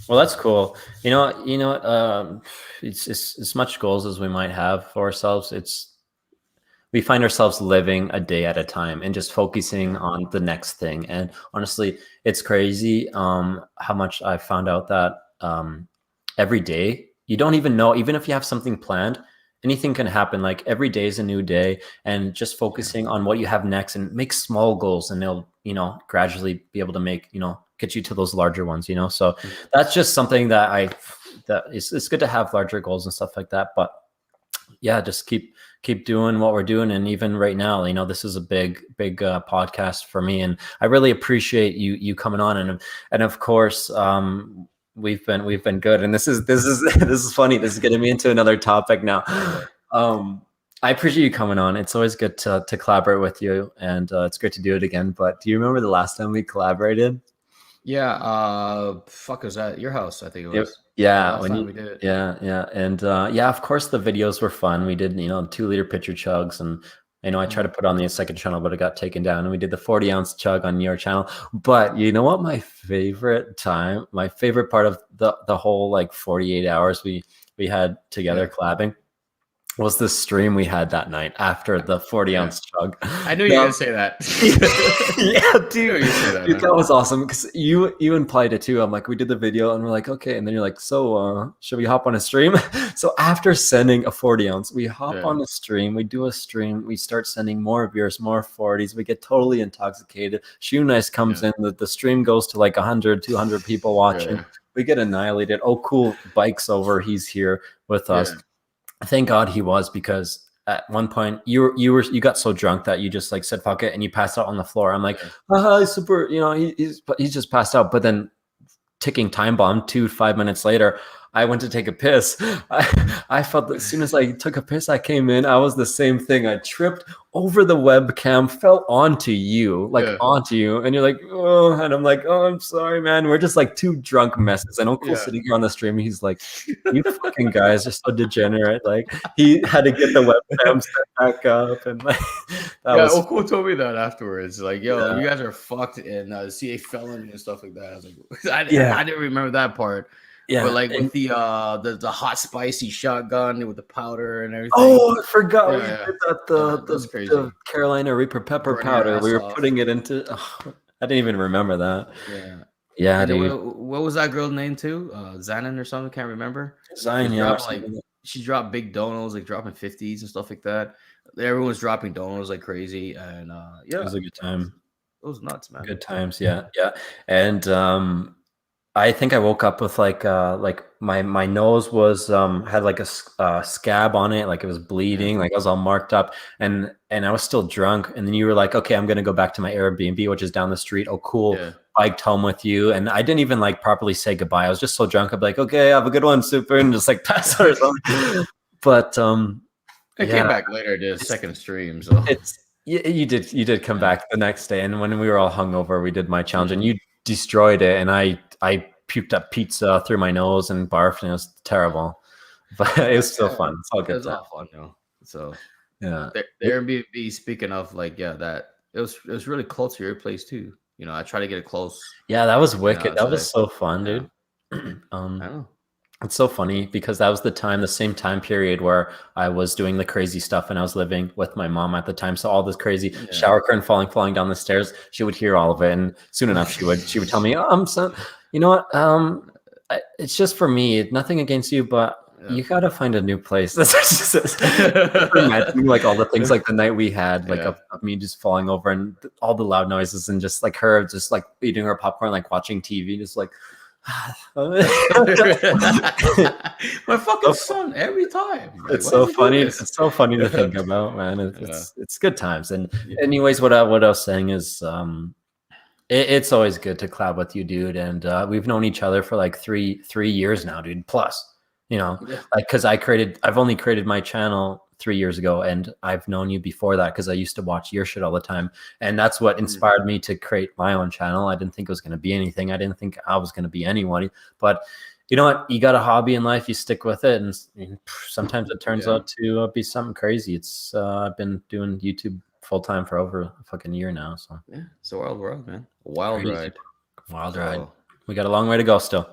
Well, that's cool. It's as much goals as we might have for ourselves. We find ourselves living a day at a time and just focusing on the next thing. And honestly, it's crazy how much I found out that every day you don't even know, even if you have something planned, anything can happen. Like every day is a new day, and just focusing on what you have next and make small goals, and they'll, gradually be able to get you to those larger ones, So that's just something that it's good to have larger goals and stuff like that. But yeah, just keep doing what we're doing. And even right now, you know, this is a big podcast for me, and I really appreciate you coming on. And of course, we've been good. And this is this is funny. This is getting me into another topic now. I appreciate you coming on. It's always good to collaborate with you, and it's great to do it again. But do you remember the last time we collaborated? Yeah. Fuck, was that your house? I think it was. Yeah, Last time we did it. yeah, and yeah, of course the videos were fun. We did, you know, 2-liter pitcher chugs, and I know I tried to put on the second channel, but it got taken down. And we did the 40-ounce chug on your channel. But you know what? My favorite part of the whole like 48 hours we had together collabing was the stream we had that night after the 40-ounce chug. I knew you were gonna say that. Yeah, dude, that was awesome because you implied it too. I'm like, we did the video and we're like, okay, and then you're like, so should we hop on a stream? So after sending a 40-ounce, we hop on a stream, we do a stream, we start sending more beers, more 40s, we get totally intoxicated. Shoe Nice comes in, the stream goes to like 100, 200 people watching. We get annihilated. Oh, cool, Bike's over, he's here with us. Thank God he was, because at one point you got so drunk that you just like said fuck it and you passed out on the floor. I'm like, super, you know, he's just passed out. But then ticking time bomb 5 minutes later, I went to take a piss. I felt that as soon as I took a piss, I came in. I was the same thing. I tripped over the webcam, fell onto you, and you're like, oh, and I'm like, oh, I'm sorry, man. We're just like two drunk messes. And Uncle sitting here on the stream, he's like, you fucking guys are so degenerate. Like, he had to get the webcam set back up, and like, Uncle told me that afterwards. Like, yo, you guys are fucked, and CA felony and stuff like that. I was like, I didn't remember that part. Yeah, but like with the hot spicy shotgun with the powder and everything. Oh, I forgot we did that. The Carolina Reaper pepper powder. We were putting it into. I didn't even remember that. Yeah, dude. What was that girl's name too? Zanin or something? Can't remember. Zanin, yeah. She dropped big donos, like dropping 50s and stuff like that. Everyone's dropping donos like crazy, and it was a good time. It was nuts, man. Good times, yeah. And I think I woke up with like my nose was had like a scab on it, like it was bleeding, like I was all marked up, and I was still drunk. And then you were like, okay, I'm gonna go back to my Airbnb, which is down the street. Oh, cool. Biked home with you, and I didn't even like properly say goodbye. I was just so drunk. I'd be like, okay, have a good one, super, and just like pass out or something. But I came back later, did a second stream. So you did come back the next day, and when we were all hungover, we did my challenge, and you destroyed it, and I puked up pizza through my nose and barfed, and it was terrible, but it was still fun. It's all good. It was all fun, though. So yeah, the Airbnb. Speaking of that it was really close to your place too. You know, I tried to get it close. Yeah, that was wicked. That was so fun, dude. I know. It's so funny because that was the same time period where I was doing the crazy stuff, and I was living with my mom at the time. So all this crazy shower curtain falling down the stairs, she would hear all of it, and soon enough she would tell me, "Oh, son, you know what? It's just for me. Nothing against you, but you gotta find a new place." That's just like all the things like the night we had, like of me just falling over and all the loud noises, and just like her just like eating her popcorn, like watching TV, just like. My fucking son every time. It's so funny. It's so funny to think about, man. It's good times. And anyways, what I was saying is it's always good to collab with you, dude. And we've known each other for like three years now, dude. Plus, you know, like because I've only created my channel 3 years ago, and I've known you before that because I used to watch your shit all the time, and that's what inspired me to create my own channel. I didn't think it was going to be anything. I didn't think I was going to be anyone, but you know what? You got a hobby in life, you stick with it, and sometimes it turns out to be something crazy. It's I've been doing YouTube full time for over a fucking year now, so it's a wild world, man. Wild ride. We got a long way to go still.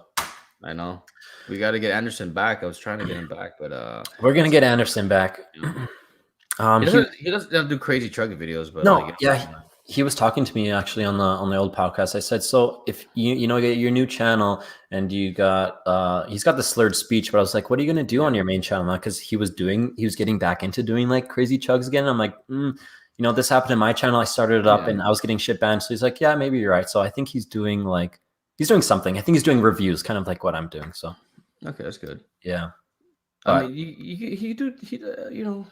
I know. We got to get Anderson back. I was trying to get him back, but we're gonna get Anderson back. He doesn't do crazy trucking videos, but no, he was talking to me actually on the old podcast. I said, so if you know get your new channel and you got he's got the slurred speech, but I was like, what are you gonna do on your main channel now? Because he was getting back into doing like crazy chugs again. I'm like, you know, this happened in my channel. I started it up and I was getting shit banned. So he's like, yeah, maybe you're right. So I think he's doing something. I think he's doing reviews, kind of like what I'm doing. So okay, that's good. Yeah. I But mean, you know,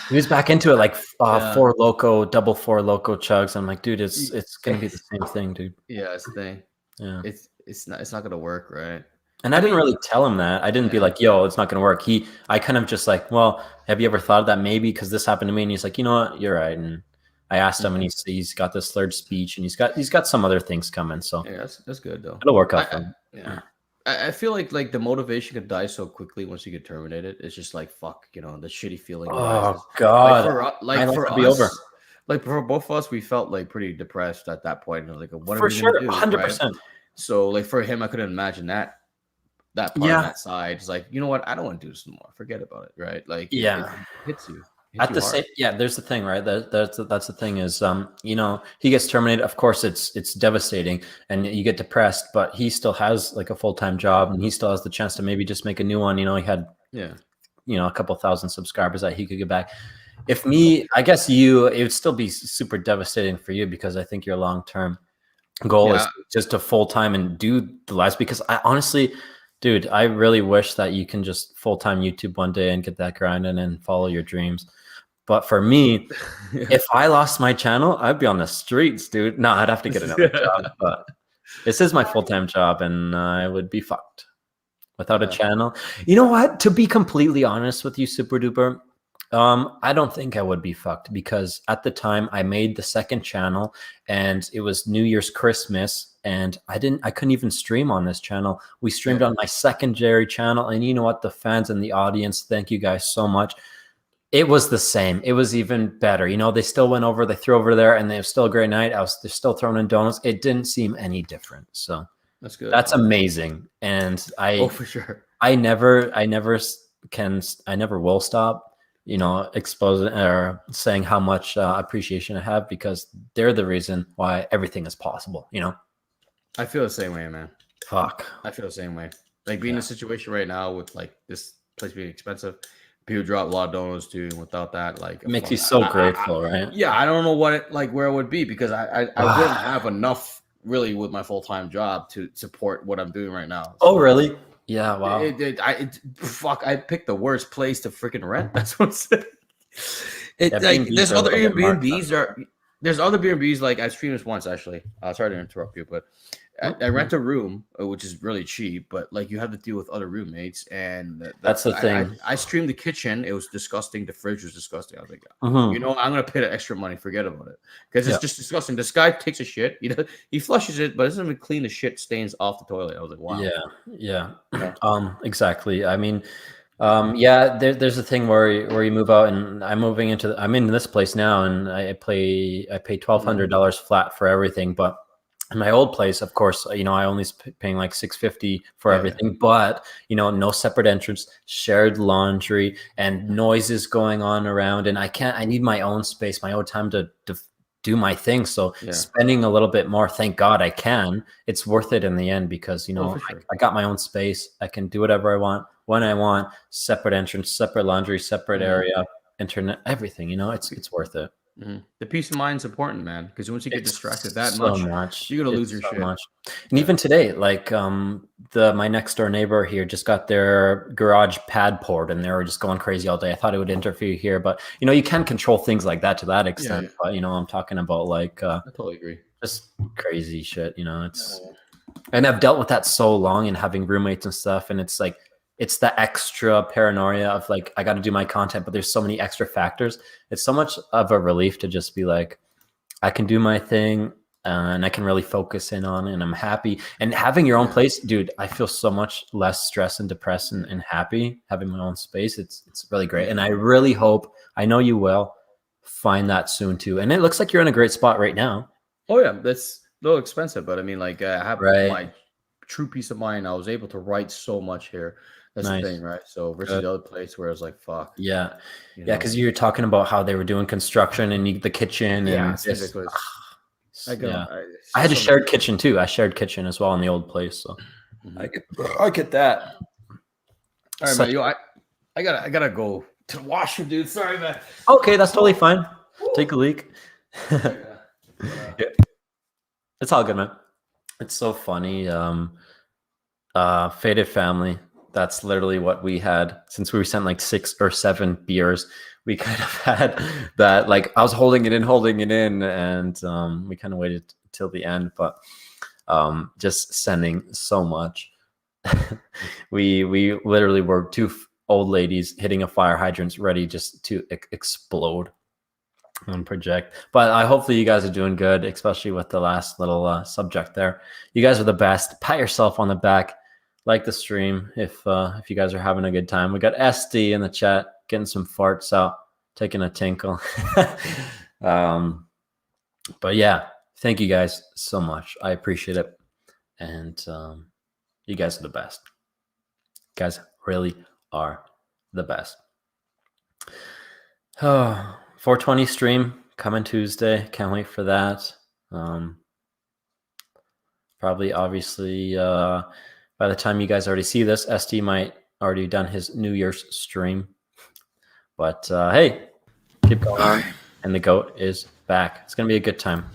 he was back into it, like yeah, double four loco chugs. I'm like, dude, y- it's gonna be the same thing, dude. yeah, it's the thing. Yeah. It's not gonna work, right? And I I didn't mean, really tell him that. I didn't be yeah, like, yo, it's not gonna work. I kind of just like, well, have you ever thought of that maybe because this happened to me? And he's like, you know what, you're right. And I asked him, and mhm. he's got this slurred speech, and he's got some other things coming, so Yeah, that's good though. it'll work out for I him. yeah. I feel like the motivation could die so quickly once you get terminated. It's just like fuck, the shitty feeling Oh arises. Like God, my like life for would be over us, like for both of us, we felt like pretty depressed at that point. And like, what are for we gonna sure, do, right? 100%. So like for him, I couldn't imagine that part on Yeah, that side. It's like, you know what? I don't want to do this anymore. Forget about it, right? Like it yeah. hits you, hits At you the same, hard. yeah. There's the thing, right? That's the thing is, he gets terminated. Of course, it's devastating, and you get depressed. But he still has like a full-time job, and he still has the chance to maybe just make a new one. He had Yeah. a couple thousand subscribers that he could get back. If me, I guess it would still be super devastating for you because I think your long-term goal is Yeah. just to full-time and do the lives. Because I honestly, dude, I really wish that you can just full-time YouTube one day and get that grinding and follow your dreams. But for me, Yeah. if I lost my channel, I'd be on the streets, dude. No, I'd have to get another job. But this is my full-time job, and I would be fucked without a Yeah. channel. You know what? To be completely honest with you, Super Duper, I don't think I would be fucked because at the time I made the second channel, and it was New Year's, Christmas, and I couldn't even stream on this channel. We streamed Yeah. on my secondary channel, and you know what? The fans and the audience, thank you guys so much. It was the same. It was even better. They still went over, they threw over there, and it was still a great night. They're still throwing in donuts. It didn't seem any different. So That's good. that's amazing. And Oh, for sure. I never will stop, exposing or saying how much appreciation I have because they're the reason why everything is possible. I feel the same way, man. Fuck. I feel the same way. Like being in Yeah. a situation right now with like this place being expensive, people drop a lot of donuts too, and without that, like, It makes you so grateful, right? yeah, I don't know where it would be because I wouldn't have enough really with my full time job to support what I'm doing right now. Oh, So really? Yeah. Wow. fuck, I picked the worst place to freaking rent. That's what I'm saying. Yeah, Like B&Bs there's are a other little bit more Airbnbs expensive. there's other B&Bs like I streamed this once actually. Sorry to interrupt you, but I Mhm. rent a room, which is really cheap, but like you have to deal with other roommates, and That's the thing. I streamed the kitchen. It was disgusting. The fridge was disgusting. I was like, Mhm. I'm gonna pay the extra money. Forget about it because Yeah. it's just disgusting. This guy takes a shit. He flushes it, but doesn't even clean the shit stains off the toilet. I was like, wow. Yeah. Yeah. Yeah. Exactly. I mean, yeah, there's a thing where you move out, and I'm in this place now, and I pay $1,200 flat for everything. But in my old place, of course, I only paying like $650 for Yeah. everything. But no separate entrance, shared laundry, and noises going on around, and I need my own space, my own time to do my thing. So Yeah. spending a little bit more, thank God I can. It's worth it in the end because Oh, for sure. I got my own space. I can do whatever I want when I want. Separate entrance, separate laundry, separate area, internet, everything. It's worth it. The peace of mind is important, man, because once you get distracted that It's so much, much. you're gonna lose It's your so shit. much. And even today, like my next door neighbor here just got their garage pad poured, and they were just going crazy all day. I thought it would interfere here, but you can control things like that to that extent. Yeah. But I'm talking about like I totally agree. just crazy shit. And I've dealt with that so long and having roommates and stuff, and it's like it's the extra paranoia of like I got to do my content, but there's so many extra factors. It's so much of a relief to just be like I can do my thing, and I can really focus in on it, and I'm happy. And having your own place, dude, I feel so much less stressed and depressed and happy having my own space. It's really great, and I really hope, I know you will find that soon too. And it looks like you're in a great spot right now. Oh yeah, that's a little expensive, but I mean, like I have Right. my true peace of mind. I was able to write so much here. That's Nice. the thing, right? So versus Good. the other place where I was like, fuck. Yeah. You Yeah, know? because you were talking about how they were doing construction and the kitchen Yeah, and it's just, ridiculous. I go. yeah. It's I had a just so shared kitchen too. I shared kitchen as well in the old place. So much. I get that. All right, Such- man. I gotta go to the washroom, dude. Sorry, man. Okay, that's totally fine. Take a leak. Yeah. It's all good, man. It's so funny. Faded family. That's literally what we had. Since we sent like 6 or 7 beers, we kind of had that. Like I was holding it in, and we kind of waited till the end. But just sending so much. we literally were 2 old ladies hitting a fire hydrant, ready just to explode on project. But I hopefully you guys are doing good, especially with the last little subject there. You guys are the best. Pat yourself on the back. Like the stream if you guys are having a good time. We got SD in the chat getting some farts out, taking a tinkle. But yeah, thank you guys so much. I appreciate it, and you guys are the best. You guys really are the best. 420 stream coming Tuesday. Can't wait for that. Probably, obviously, by the time you guys already see this, SD might already done his New Year's stream. But hey, keep going on. And the GOAT is back. It's going to be a good time.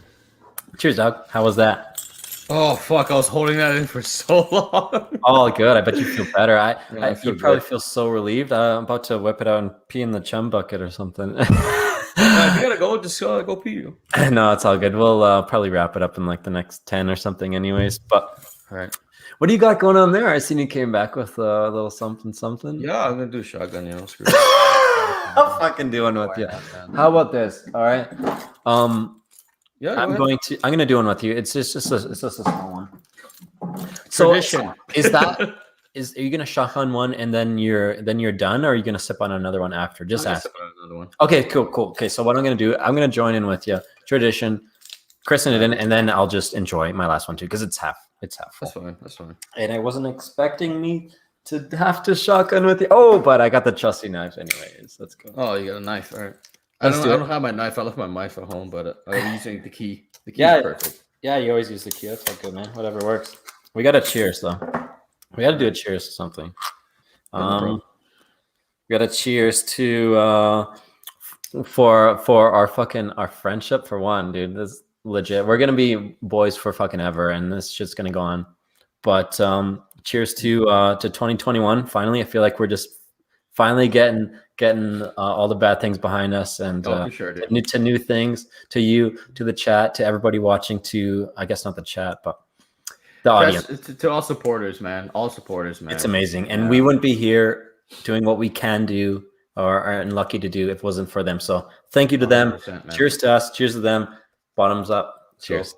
Cheers, Doug. How was that? Oh, fuck. I was holding that in for so long. Oh, good. I bet you feel better. feel you probably good. feel so relieved. I'm about to whip it out and pee in the chum bucket or something. If you gotta go, just go pee. No, it's all good. We'll probably wrap it up in like the next 10 or something anyways. But All right. what do you got going on there? I seen you came back with a little something. Yeah, I'm gonna do shotgun. Screw it. I'm fucking doing with you. How about this? All right. Yeah, I'm gonna do one with you. It's just a small one. Tradition. So are you gonna shotgun one and then you're done, or are you gonna sip on another one after? Just ask. Sip on another one. Okay, cool. Okay, so what I'm gonna do, I'm gonna join in with you. Tradition, christen it in, and then I'll just enjoy my last one too, because it's half full. That's fine. And I wasn't expecting me to have to shotgun with you. Oh, but I got the trusty knife anyways. Let's go. Oh, you got a knife. All right. I don't have my knife. I left my knife at home, but I'm using the key. The key Yeah, is perfect. Yeah, you always use the key. That's all good, man. Whatever works. We got to cheers though. We got to do a cheers to something. We got to cheers to for our friendship for one, dude. This is legit. We're gonna be boys for fucking ever, and this shit's gonna go on. But cheers to 2021. Finally, I feel like we're just finally getting all the bad things behind us, and for sure, dude. to new things, to you, to the chat, to everybody watching, to I guess not the chat, but the audience. To all supporters, man. All supporters, man. It's amazing, and we wouldn't be here doing what we can do or are lucky to do if it wasn't for them. So thank you to them. Man. Cheers to us. Cheers to them. Bottoms up. Cheers.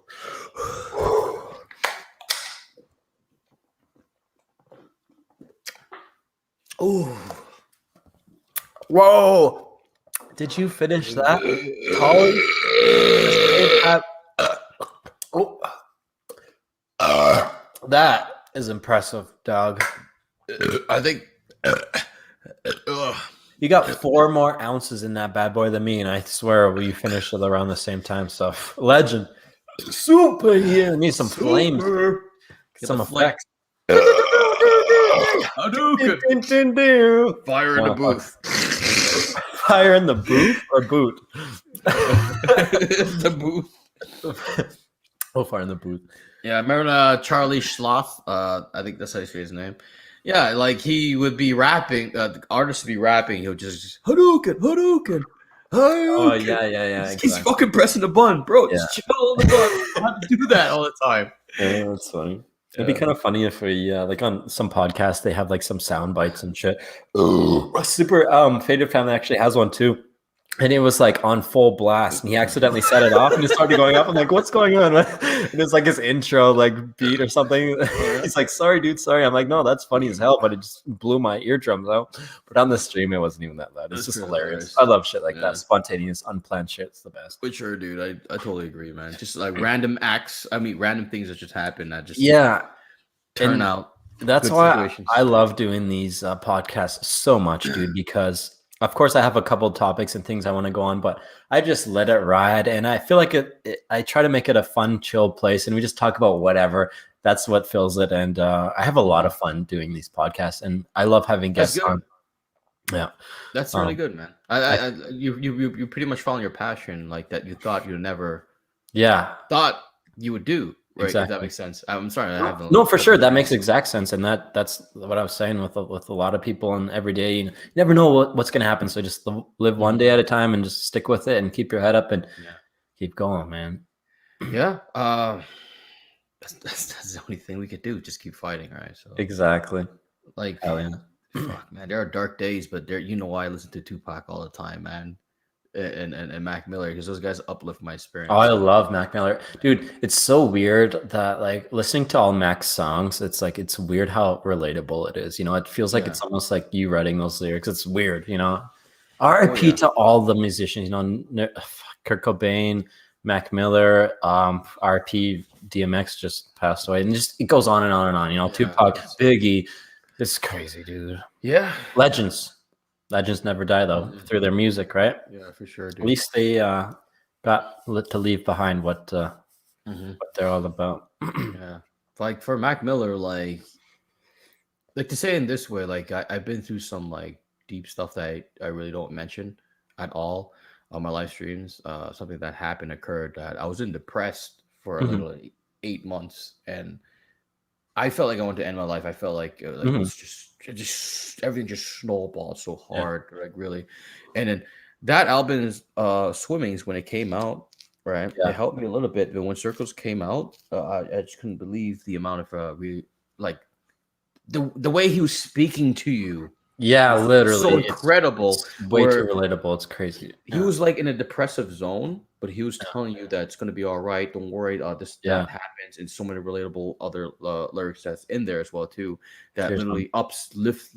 Oh. Whoa. Did you finish that? That is impressive, dog. I think you got 4 more ounces in that bad boy than me, and I swear we finished it around the same time. So legend. Super here. Need some flames. Get some effects. Fire in the booth. Fire in the booth or boot? The booth. Oh, fire in the booth. Yeah, I remember Charlie Schloth. I think that's how you say his name. Yeah, like he would be rapping. The artist would be rapping. He would just Hadouken. Oh yeah. He's fucking pressing the button, bro. Just chill on the button. I have to do that all the time. Yeah, that's funny. It'd be kind of funny if we like on some podcasts they have like some sound bites and shit. Super Faded Family actually has one too. And it was like on full blast, and he accidentally set it off, and it started going up. I'm like, "What's going on?" And it's like his intro, like beat or something. He's like, "Sorry, dude, sorry." I'm like, "No, that's funny as hell," but it just blew my eardrums out. But on the stream, it wasn't even that loud. It's just hilarious. I love shit like that, spontaneous, unplanned shit. It's the best. For sure, dude. I totally agree, man. Just like random acts. I mean, random things that just happen. That just turn out. That's why I love doing these podcasts so much, dude. Because of course, I have a couple of topics and things I want to go on, but I just let it ride. And I feel like I try to make it a fun, chill place. And we just talk about whatever. That's what fills it. And I have a lot of fun doing these podcasts. And I love having guests on. Yeah. That's really good, man. You pretty much found your passion like that you thought you never thought you would do. right? If that Exactly. makes sense. I'm sorry, I have No, for sure. That makes a exact sense. And that's what I was saying with a lot of people. And every day, you never know what's going to happen. So just live one day at a time and just stick with it and keep your head up and yeah. keep going, man. Yeah. That's the only thing we could do. Just keep fighting. All right. So, Exactly. like, Hell yeah. fuck, man. There are dark days, but you know why I listen to Tupac all the time, man, and Mac Miller, because those guys uplift my Oh, experience. I So, love Mac Miller. Dude, it's so weird that like listening to all Mac's songs, it's like it's weird how relatable it is. It feels like yeah. it's almost like you writing those lyrics. It's weird, Oh RIP yeah. to all the musicians, Kurt Cobain, Mac Miller, RIP DMX just passed away. And just it goes on and on and on. Yeah. Tupac, Biggie. It's crazy, dude. Yeah. Legends. Legends never die though, Mhm. through their music, right? Yeah, for sure, At dude. least they got to leave behind what Hmm. they're all about. Yeah. Like for Mac Miller, like to say in this way, like I've been through some like deep stuff that I really don't mention at all on my live streams. Something that occurred that I was in depressed for Mhm, literally 8 months, and I felt like I wanted to end my life. I felt like it mhm, was just everything just snowballed so yeah, hard, like really. And then that album is Swimmings when it came out, right? It yeah, helped me a little bit, but when Circles came out, I just couldn't believe the amount of like the way he was speaking to you yeah. was so Literally, incredible. it's way too Where relatable. It's crazy. he Yeah, was like in a depressive zone, but he was telling you that it's going to be all right. Don't worry. This yeah. that happens, and so many relatable other lyrics that's in there as well too. That Cheers, man.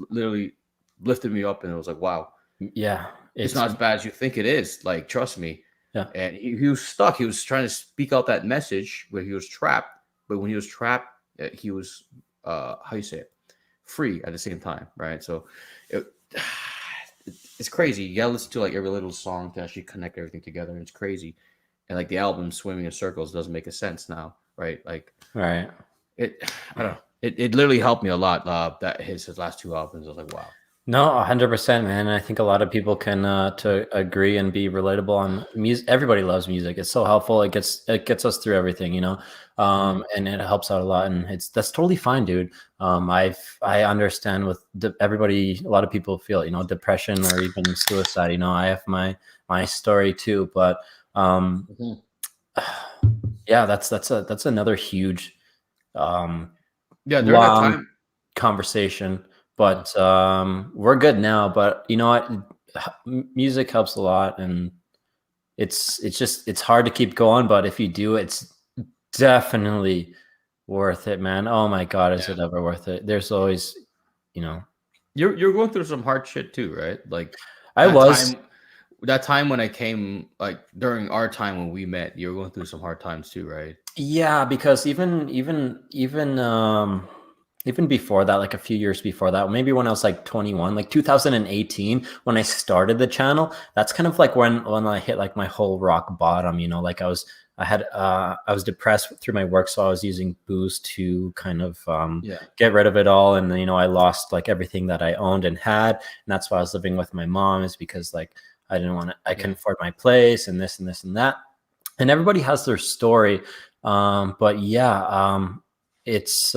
literally lifted me up, and it was like, wow, Yeah, it's it's not as bad as you think it is. Like, trust me. yeah, And he was stuck. He was trying to speak out that message where he was trapped, but when he was trapped, he was how you say it, free at the same time, right? So it, it's crazy. You gotta listen to like every little song to actually connect everything together. And it's crazy. And like the album Swimming in Circles doesn't make a sense now, right? Like right. it I don't know. It literally helped me a lot. That his last two albums. I was like, wow. No, 100%, man. I think a lot of people can to agree and be relatable on music. Everybody loves music. It's so helpful. It gets us through everything, Mhm. and it helps out a lot. And that's totally fine, dude. I understand with everybody. A lot of people feel, depression or even suicide. I have my story too, but Mhm. yeah, that's another huge Yeah, during that long time. conversation, Mhm. but we're good now. But you know what? Music helps a lot, and it's hard to keep going. But if you do, it's definitely worth it, man. Oh my God, is Yeah. it ever worth it? There's always, you know, You're going through some hard shit too, right? Like I that was, time that time when I came, like during our time when we met, you were going through some hard times too, right? yeah, because even before that, like a few years before that, maybe when I was like 21, like 2018, when I started the channel, that's kind of like when I hit like my whole rock bottom, like I was depressed through my work, so I was using booze to kind of Yeah. get rid of it all. And I lost like everything that I owned and had, and that's why I was living with my mom, is because like I Yeah. couldn't afford my place and this and this and that. And everybody has their story. But yeah, it's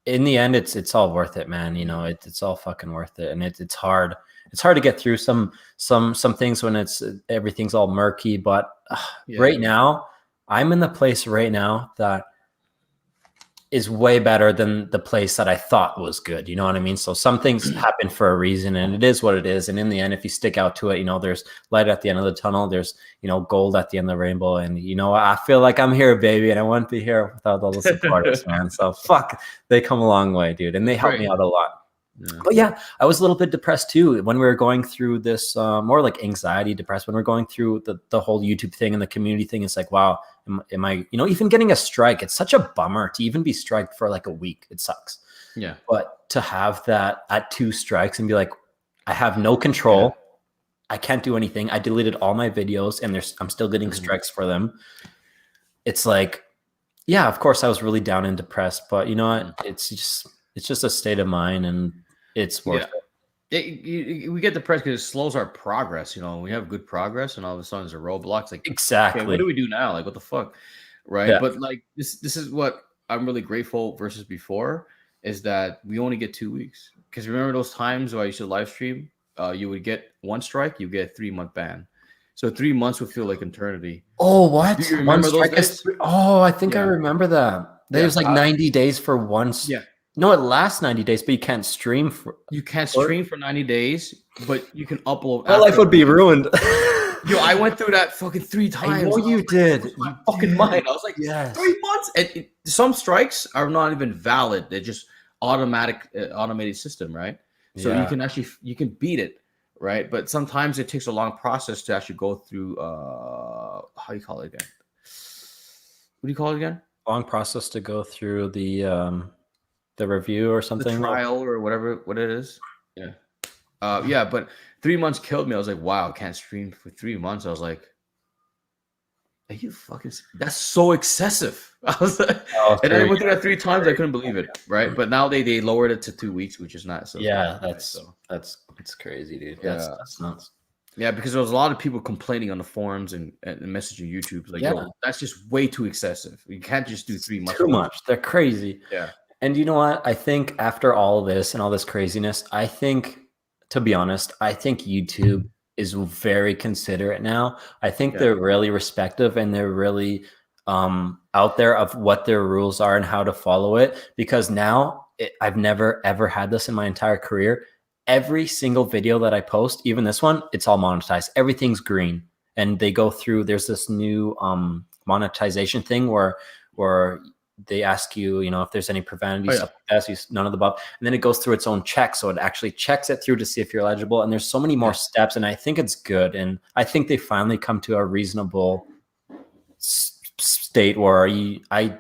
in the end, it's all worth it, man. It's all fucking worth it. And it's hard. It's hard to get through some things when everything's all murky. But Yeah. right now, I'm in the place right now that is way better than the place that I thought was good. You know what I mean? So some things happen for a reason, and it is what it is. And in the end, if you stick out to it, there's light at the end of the tunnel. There's, gold at the end of the rainbow. And, I feel like I'm here, baby, and I wouldn't be here without all the supporters, man. So fuck, they come a long way, dude. And they help Right. me out a lot. Yeah. But yeah, I was a little bit depressed too when we were going through this, more like anxiety, depressed. When we're going through the whole YouTube thing and the community thing, it's like, wow, am I, even getting a strike? It's such a bummer to even be striked for like a week. It sucks. Yeah. But to have that at 2 strikes and be like, I have no Yeah. control. I can't do anything. I deleted all my videos and I'm still getting Mhm. strikes for them. It's like, yeah, of course I was really down and depressed, but you know Mhm. what? It's just a state of mind, and it's worth Yeah. it. We get depressed because it slows our progress. We have good progress, and all of a sudden there's a roadblock. It's like, okay, what Exactly. do we do now? Like, what the fuck? right? Yeah. But like this is what I'm really grateful versus before is that we only get 2 weeks. Because remember those times where I used to live stream, you would get one strike, you get a 3-month ban. So 3 months would feel like eternity. Oh, Do what? you One remember those strike days? is Oh, I think I Yeah, remember that. There's yeah, like 90 days for yeah. No, it lasts 90 days, but you can't stream You can't for stream for 90 days, but you can upload My life after. would be ruined. Yo, I went through that fucking 3 I know times. I was you like, did. lose my You fucking did. mind. I was like, Yes. 3 months. And some strikes are not even valid. They're just automated system, right? So Yeah. you can beat it, right? But sometimes it takes a long process to actually go through. How do you call it again? What do you call it again? Long process to go through the review or The something. trial or whatever what it is. Yeah. Yeah, but 3 months killed me. I was like, wow, I can't stream for 3 months. I was like, are you fucking? That's so excessive. I was like, and I went through that 3 times. I couldn't believe it, right? But now they lowered it to 2 weeks, which is not so. Yeah, bad, that's right? So, that's crazy, dude. Yeah. That's nuts. yeah, because there was a lot of people complaining on the forums and messaging YouTube like, Yeah. yo, that's just way too excessive. You can't just do 3 months. Too much. They're crazy. Yeah. And you know what? I think after all this and all this craziness, I think, to be honest, I think YouTube is very considerate now. I think Yeah. they're really respective and they're really out there of what their rules are and how to follow it. Because now I've never ever had this in my entire career. Every single video that I post, even this one, it's all monetized. Everything's green, and they go through. There's this new monetization thing where they ask you, you know, if there's any profanity, stuff like that, none of the above. And then it goes through its own check. So it actually checks it through to see if you're eligible. And there's so many more steps. And I think it's good. And I think they finally come to a reasonable state where I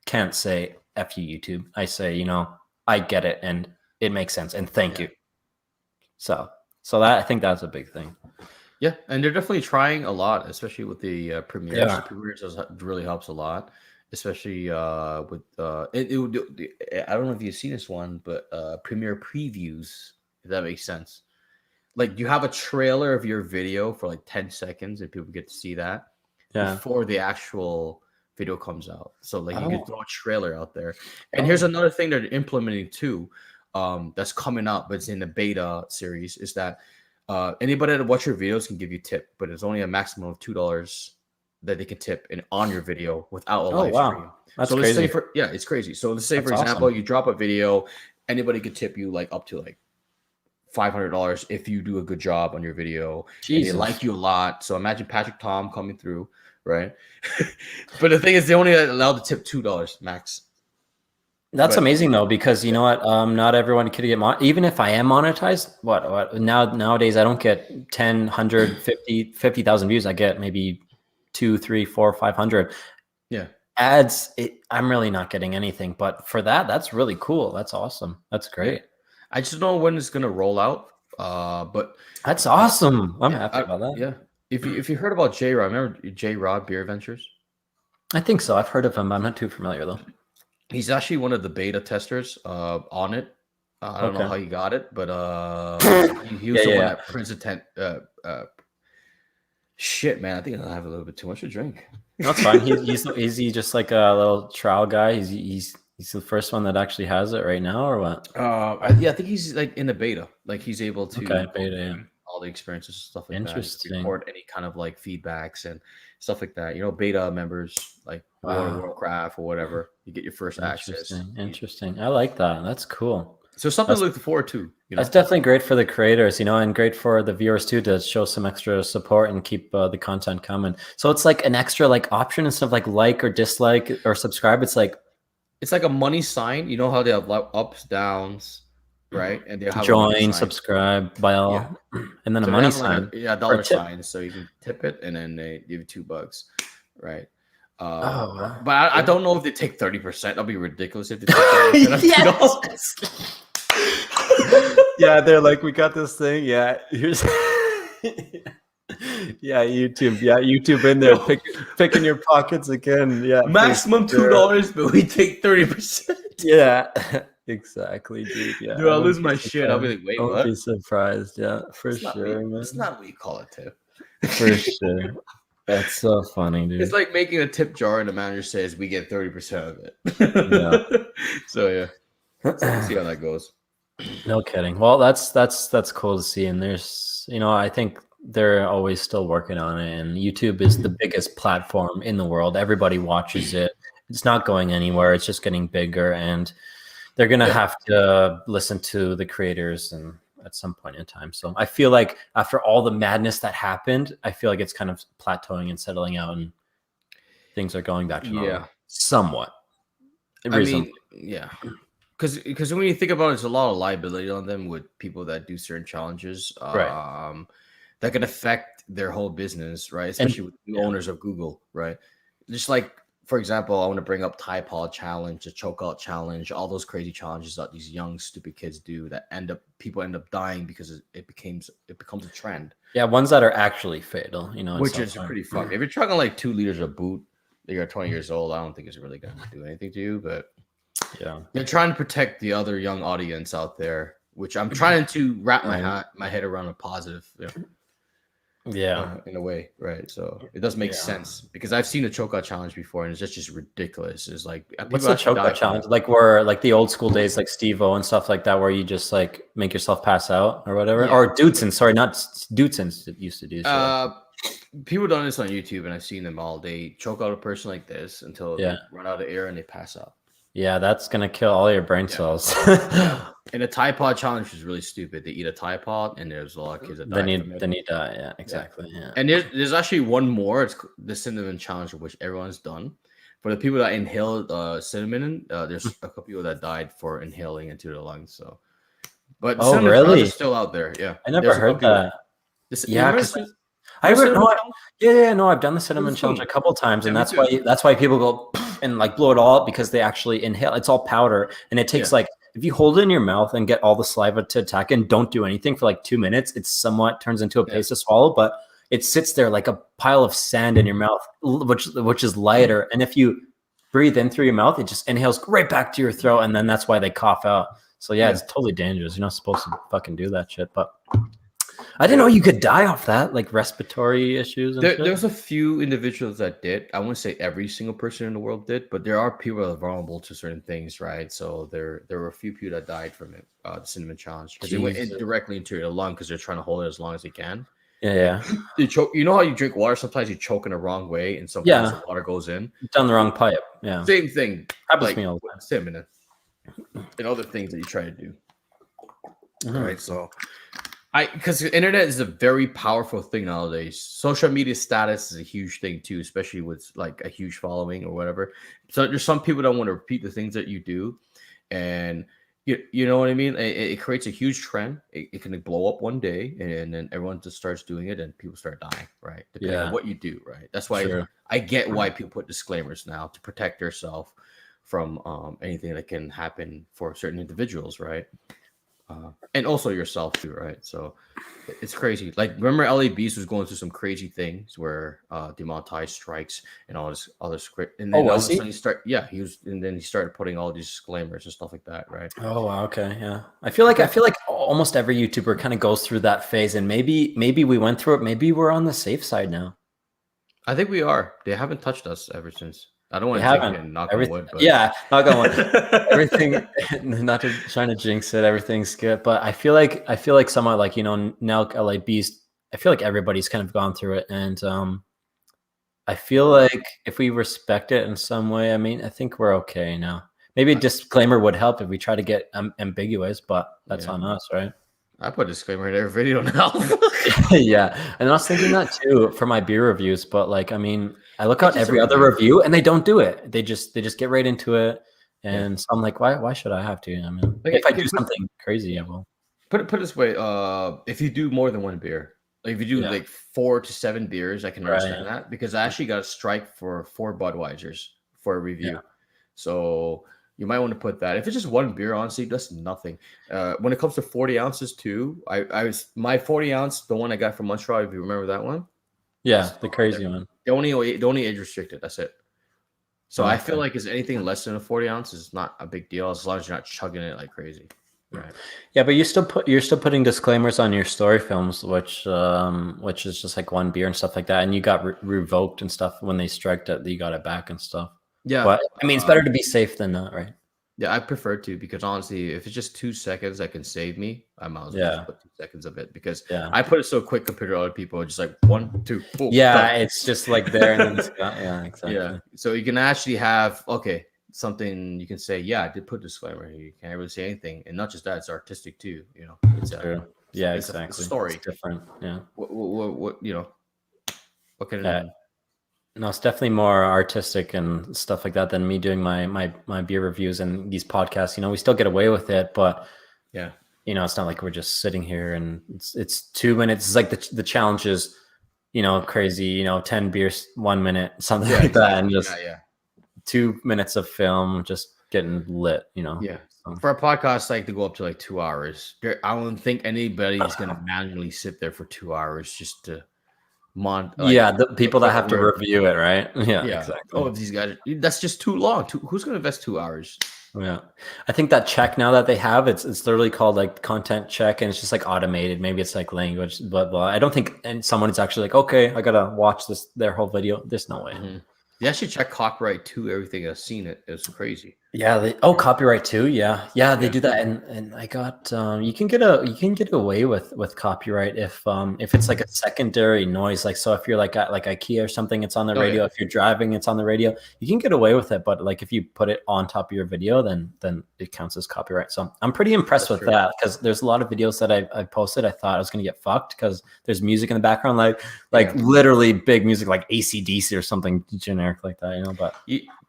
can't say F you, YouTube. I say, you know, I get it and it makes sense. And thank you. So that, I think that's a big thing. Yeah, and they're definitely trying a lot, especially with the premieres. Yeah. The premieres really helps a lot, especially with I don't know if you've seen this one, but premiere previews, if that makes sense. Like you have a trailer of your video for like 10 seconds, and people get to see that before the actual video comes out. So like you can throw a trailer out there. And here's another thing they're implementing too, that's coming up, but it's in the beta series, is that anybody that watch your videos can give you tip, but it's only a maximum of $2 that they can tip on your video without a live stream. That's so let's crazy. say it's crazy. So let's say, for example, you drop a video, anybody could tip you like up to like $500 if you do a good job on your video. And they like you a lot. So imagine Patrick Tom coming through, right? But the thing is, they only allowed to tip $2 max. That's amazing though, because you know what? Not everyone can get even if I am monetized. Nowadays I don't get 10, 100, 50,000 views. I get maybe 2, 3, 4, 500. Yeah. Ads, I'm really not getting anything. But for that, that's really cool. That's awesome. That's great. I just don't know when it's gonna roll out. But that's awesome. I'm happy about that. Yeah. If you heard about J Rod, remember J Rod Beer Ventures? I think so. I've heard of him, but I'm not too familiar though. He's actually one of the beta testers on it. I don't know how he got it, but he was the one that presented. Shit, man, I think I have a little bit too much to drink. That's fine. Is he just like a little trial guy? He's the first one that actually has it right now, or what? I think he's like in the beta. Like he's able to beta, all the experiences and stuff like Interesting. that. Record any kind of like feedbacks and stuff like that. You know, beta members like Worldcraft or whatever. You get your first access. Interesting. I like that. That's cool. So something to look forward to. You know? That's definitely great for the creators, you know, and great for the viewers too, to show some extra support and keep the content coming. So it's like an extra like option instead of like or dislike or subscribe. It's like a money sign. You know how they have ups, downs, right? And they have join, subscribe, buy all, and then a money sign. Dollar sign. So you can tip it, and then they give you $2, right? But I don't know if they take 30%. That'll be ridiculous if they take 30%. Yeah, they're like, we got this thing. Yeah, here's YouTube. Yeah, YouTube in there, picking your pockets again. Yeah, maximum $2, but we take 30%. Yeah, exactly, dude. Yeah, dude, I'll lose my shit. I'll be like, wait, what? I'll be surprised. Yeah, for sure, man. That's not what you call a tip. For sure. That's so funny, It's dude. like making a tip jar and the manager says we get 30% of Yeah. it. So yeah. So we'll see how that goes. No kidding. Well, that's cool to see. And there's, I think they're always still working on it. And YouTube is the biggest platform in the world. Everybody watches it. It's not going anywhere. It's just getting bigger, and they're gonna Yeah. have to listen to the creators and at some point in time. So I feel like after all the madness that happened, I feel like it's kind of plateauing and settling out, and things are going back to normal Yeah. somewhat. I Reasonably. mean, yeah. Because when you think about it, there's a lot of liability on them with people that do certain challenges Right. that can affect their whole business, right? And Especially with new owners of Google, right? Just like, for example, I want to bring up Tide Pod Challenge, the Chokeout Challenge, all those crazy challenges that these young stupid kids do that people end up dying because it becomes a trend, yeah, ones that are actually fatal, at which some is point. pretty fucked. If you're chugging like 2 liters of boot, you're 20 years old. I don't think it's really gonna do anything to you, but Yeah. they're trying to protect the other young audience out there, which I'm trying to wrap Um, my head around a positive, yeah. in a way, right? So it does make Yeah. sense because I've seen the chokeout challenge before, and it's just ridiculous. It's like What's people the actually die chokeout from it. challenge? Like where like the old school days, like Steve-O and stuff like that, where you just like make yourself pass out or whatever? Yeah. Or Dudesons, sorry, not Dudesons that used to do shit like that. Uh, People done this on YouTube, and I've seen them all. They choke out a person like this until Yeah. they run out of air and they pass out. Yeah, that's gonna kill all your brain Yeah. cells. Yeah. And the Tide Pod challenge is really stupid. They eat a Tide Pod, and there's a lot of kids that die from it. Then you die. Yeah, exactly. Yeah. And there's actually one more. It's the cinnamon challenge, which everyone's done. For the people that inhale cinnamon, there's a couple people that died for inhaling into their lungs. So, but the Oh, cinnamon challenge really? is still out there. Yeah, I never there's a couple heard people. that. You Yeah, remember, because I remember re- cinnamon no, challenge? yeah, no, I've done the It cinnamon was challenge fun. a couple times, Yeah, and me too. that's why people go and like blow it all up because they actually inhale. It's all powder, and it takes Yeah. like if you hold it in your mouth and get all the saliva to attack and don't do anything for like 2 minutes, it somewhat turns into a Yeah. paste to swallow, but it sits there like a pile of sand in your mouth, which is lighter. And if you breathe in through your mouth, it just inhales right back to your throat, and then that's why they cough out. So yeah, Yeah. it's totally dangerous. You're not supposed to fucking do that shit, but. I didn't know you could die off that, like respiratory issues and shit. There's a few individuals that did. I wouldn't say every single person in the world did, but there are people that are vulnerable to certain things, right? So there were a few people that died from it, the cinnamon challenge, because they went directly into your lung because they're trying to hold it as long as they can. Yeah. You choke. You know how you drink water? Sometimes you choke in the wrong way, and sometimes the water goes in. Down the wrong pipe. Yeah. Same thing. Happens Like to me all the time. cinnamon and other things that you try to do. Right. So because the internet is a very powerful thing nowadays. Social media status is a huge thing too, especially with like a huge following or whatever. So there's some people that want to repeat the things that you do, and you know what I mean. It creates a huge trend. It can blow up one day, and then everyone just starts doing it, and people start dying. Right, depending on what you do. Right. That's why I get why people put disclaimers now to protect yourself from anything that can happen for certain individuals. Right. And also yourself too, right? So it's crazy. Like remember, LA Beast was going through some crazy things where demonetized strikes and all this other script, and then all of a sudden he started putting all these disclaimers and stuff like that, right? Oh, wow, okay, yeah. I feel like almost every YouTuber kind of goes through that phase, and maybe we went through it. Maybe we're on the safe side now. I think we are. They haven't touched us ever since. I don't want They to take haven't. it and knock on wood, but Yeah, knock on wood. Everything, not to trying to jinx it. Everything's good, but I feel like somewhat like now LA Beast. I feel like everybody's kind of gone through it, and I feel like if we respect it in some way, I mean, I think we're okay now. Maybe a disclaimer would help if we try to get ambiguous, but that's on us, right? I put a disclaimer in every video now. Yeah, and I was thinking that too for my beer reviews, but like, I mean, I look at every other review and they don't do it. They just get right into it, and so I'm like, why should I have to? I mean, if I do something crazy, I will. Put it this way: if you do more than one beer, like if you do like 4 to 7 beers, I can understand that because I actually got a strike for 4 Budweisers for a review. So you might want to put that. If it's just one beer, honestly, that's nothing. When it comes to 40 ounces too, I was my 40 ounce, the one I got from Montreal. If you remember that one, the crazy one. The only age restricted. That's it. So I feel like is anything less than a 40 ounce is not a big deal as long as you're not chugging it like crazy. Right. Yeah, but you're still putting disclaimers on your story films, which is just like one beer and stuff like that, and you got revoked and stuff when they striked it. You got it back and stuff. Yeah. But I mean, it's better to be safe than not, right? Yeah, I prefer to, because honestly, if it's just 2 seconds that can save me, I might as well just Yeah, put 2 seconds of it, because yeah, I put it so quick compared to other people. Just like 1, 2, boom, yeah. done. It's just like there and then it's gone. Yeah, Yeah. exactly. So you can actually have, okay, something you can say, yeah, I did put a disclaimer here. You can't really say anything. And not just that, it's artistic too. You know, it's a True. Yeah, it's a exactly. story. It's different. Yeah. What you know, what Yeah. can No, it's definitely more artistic and stuff like that than me doing my beer reviews and these podcasts. We still get away with it, but yeah, it's not like we're just sitting here and it's 2 minutes. It's like the challenge is, crazy, 10 beers, 1 minute, something yeah, like that. And exactly. just Yeah. 2 minutes of film, just getting lit, Yeah. So, For a podcast like to go up to like 2 hours, I don't think anybody's gonna manually sit there for 2 hours just to yeah, the people that put have to where, review it, right? Yeah, yeah. exactly. Oh, these guys, that's just too long. Who's gonna invest 2 hours? Yeah. I think that check now that they have, it's literally called like content check, and it's just like automated. Maybe it's like language, but I don't think someone's actually like, okay, I gotta watch their whole video. There's no way. Mm-hmm. They actually check copyright too. Everything I've seen it's crazy. Yeah, copyright too. Yeah, they do that, and I got you can get away with copyright if it's like a secondary noise, like so if you're like at like IKEA or something, it's on the radio. Yeah. If you're driving, it's on the radio. You can get away with it, but like if you put it on top of your video, then it counts as copyright. So I'm pretty impressed with that, because there's a lot of videos that I posted. I thought I was gonna get fucked because there's music in the background, like literally big music, like AC/DC or something generic like that, but.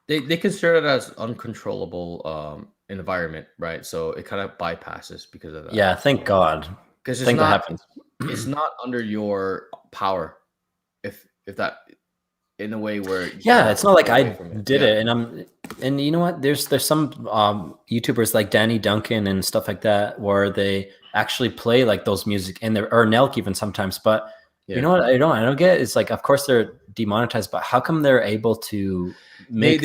They consider it as uncontrollable environment, right? So it kind of bypasses because of that. Yeah, thank God. Because Think that happens. it's not under your power, if that, in a way where it's not like I did it, and you know what? There's some YouTubers like Danny Duncan and stuff like that where they actually play like those music in there, or Nelk even sometimes, but. You know what I don't get? It's like, of course they're demonetized, but how come they're able to make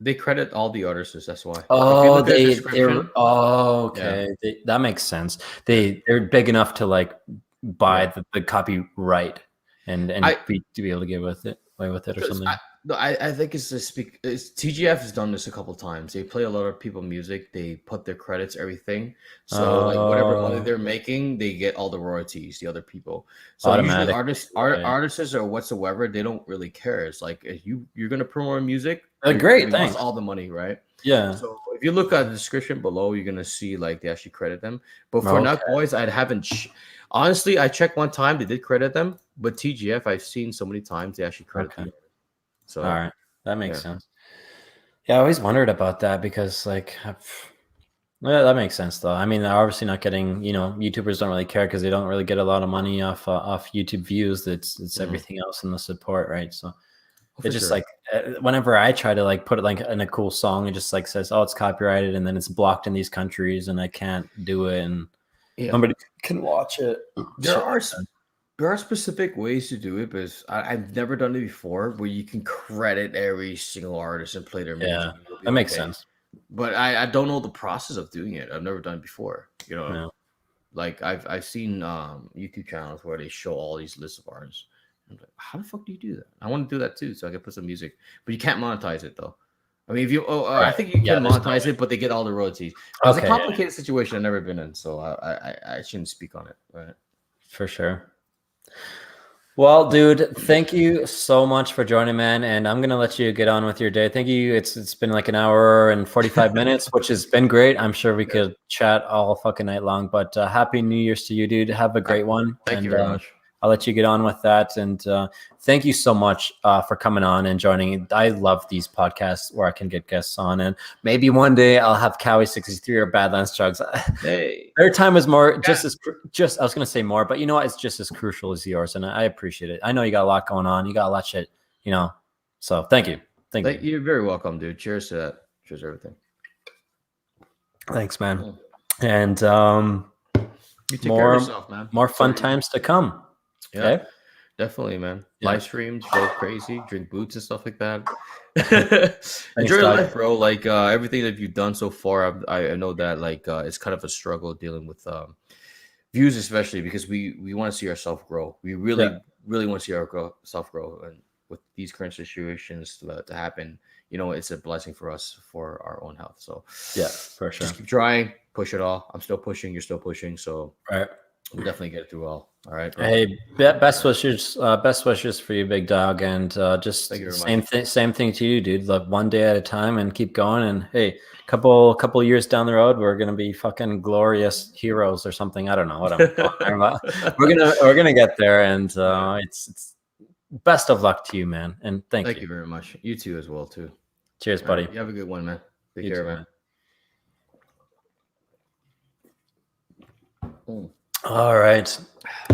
they credit all the artists? That's why. Oh, okay. That makes sense. They're big enough to like buy the copyright and to be able to get away with it or something. I think it's TGF has done this a couple times. They play a lot of people music. They put their credits, everything. So like whatever money they're making, they get all the royalties. The other people. So usually artists or whatsoever, they don't really care. It's like if you're gonna promote music, great, thanks. All the money, right? Yeah. So if you look at the description below, you're gonna see like they actually credit them. But for Nut Boys, I haven't. Honestly, I checked one time. They did credit them, but TGF, I've seen so many times they actually credit them. So all right, that makes sense. Yeah, I always wondered about that because like, that makes sense though. I mean, they're obviously not getting, YouTubers don't really care because they don't really get a lot of money off YouTube views. It's everything else in the support, right? So it's just like whenever I try to like put it like in a cool song, it just like says, oh, it's copyrighted, and then it's blocked in these countries, and I can't do it, and nobody can watch it. There are specific ways to do it, but I've never done it before where you can credit every single artist and play their music. Yeah, that makes sense. But I don't know the process of doing it. I've never done it before. Like I've seen YouTube channels where they show all these lists of artists. I'm like, how the fuck do you do that? I want to do that too, so I can put some music. But you can't monetize it though. I mean, if you, I think you can monetize it, but they get all the royalties. It's a complicated situation I've never been in, so I shouldn't speak on it. Right? For sure. Well, dude, thank you so much for joining, man. And I'm gonna let you get on with your day. Thank you. It's been like an hour and 45 minutes, which has been great. I'm sure we could chat all fucking night long. But happy New Year's to you, dude. Have a great one. Thank you very much. I'll let you get on with that. And thank you so much for coming on and joining. I love these podcasts where I can get guests on. And maybe one day I'll have Cowie63 or Badlands Chugs. Hey. Their time is more I was going to say more, but you know what? It's just as crucial as yours. And I appreciate it. I know you got a lot going on. You got a lot of shit, So thank you. Thank you. You're very welcome, dude. Cheers to that. Cheers to everything. Thanks, man. And you take care of yourself, man. More fun times to come. Yeah, definitely, man. Live streams, go crazy, drink boots and stuff like that. Enjoy your dog. life, bro. Like everything that you've done so far, I know that like it's kind of a struggle dealing with views, especially because we want to see ourselves grow. We Yeah, really want to see ourselves grow, and with these current situations to happen, it's a blessing for us for our own health. So yeah, for just sure. keep trying, push it all. I'm still pushing, you're still pushing, so Right. we'll definitely get it through all. All right, bro. Hey, best wishes for you, big dog, and Thank just you very much. same thing to you, dude. Like one day at a time, and keep going. And hey, couple years down the road, we're gonna be fucking glorious heroes or something. I don't know what I'm talking about. We're gonna get there, and it's best of luck to you, man. And thank Thank you. you very much. You too as well too. Cheers, All right, buddy. you have a good one, man. Take You care, too, man. man. Mm. All right.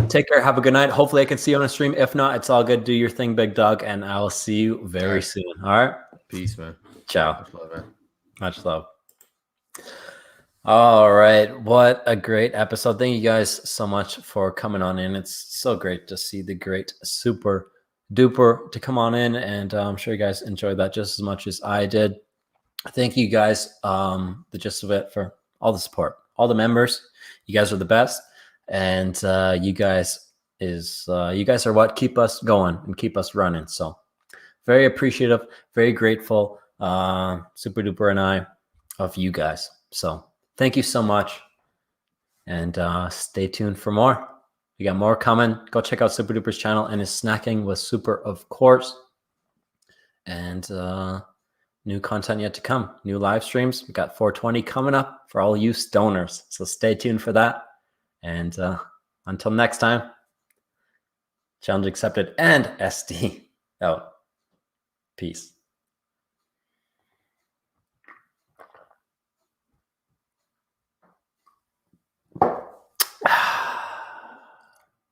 Take care. Have a good night. Hopefully, I can see you on a stream. If not, it's all good. Do your thing, big dog, and I'll see you All very right. soon. All right. Peace, man. Ciao. Much love, man. Much love. All right. What a great episode. Thank you guys so much for coming on in. It's so great to see the great Super Duper to come on in. And I'm sure you guys enjoyed that just as much as I did. Thank you guys, the gist of it, for all the support, all the members. You guys are the best. And you guys are what keep us going and keep us running. So very appreciative, very grateful, Super Duper and I, of you guys. So thank you so much, and stay tuned for more. We got more coming. Go check out Super Duper's channel and his Snacking with Super, of course. And new content yet to come. New live streams. We got 420 coming up for all you stoners. So stay tuned for that. And until next time, challenge accepted and SD out. Peace.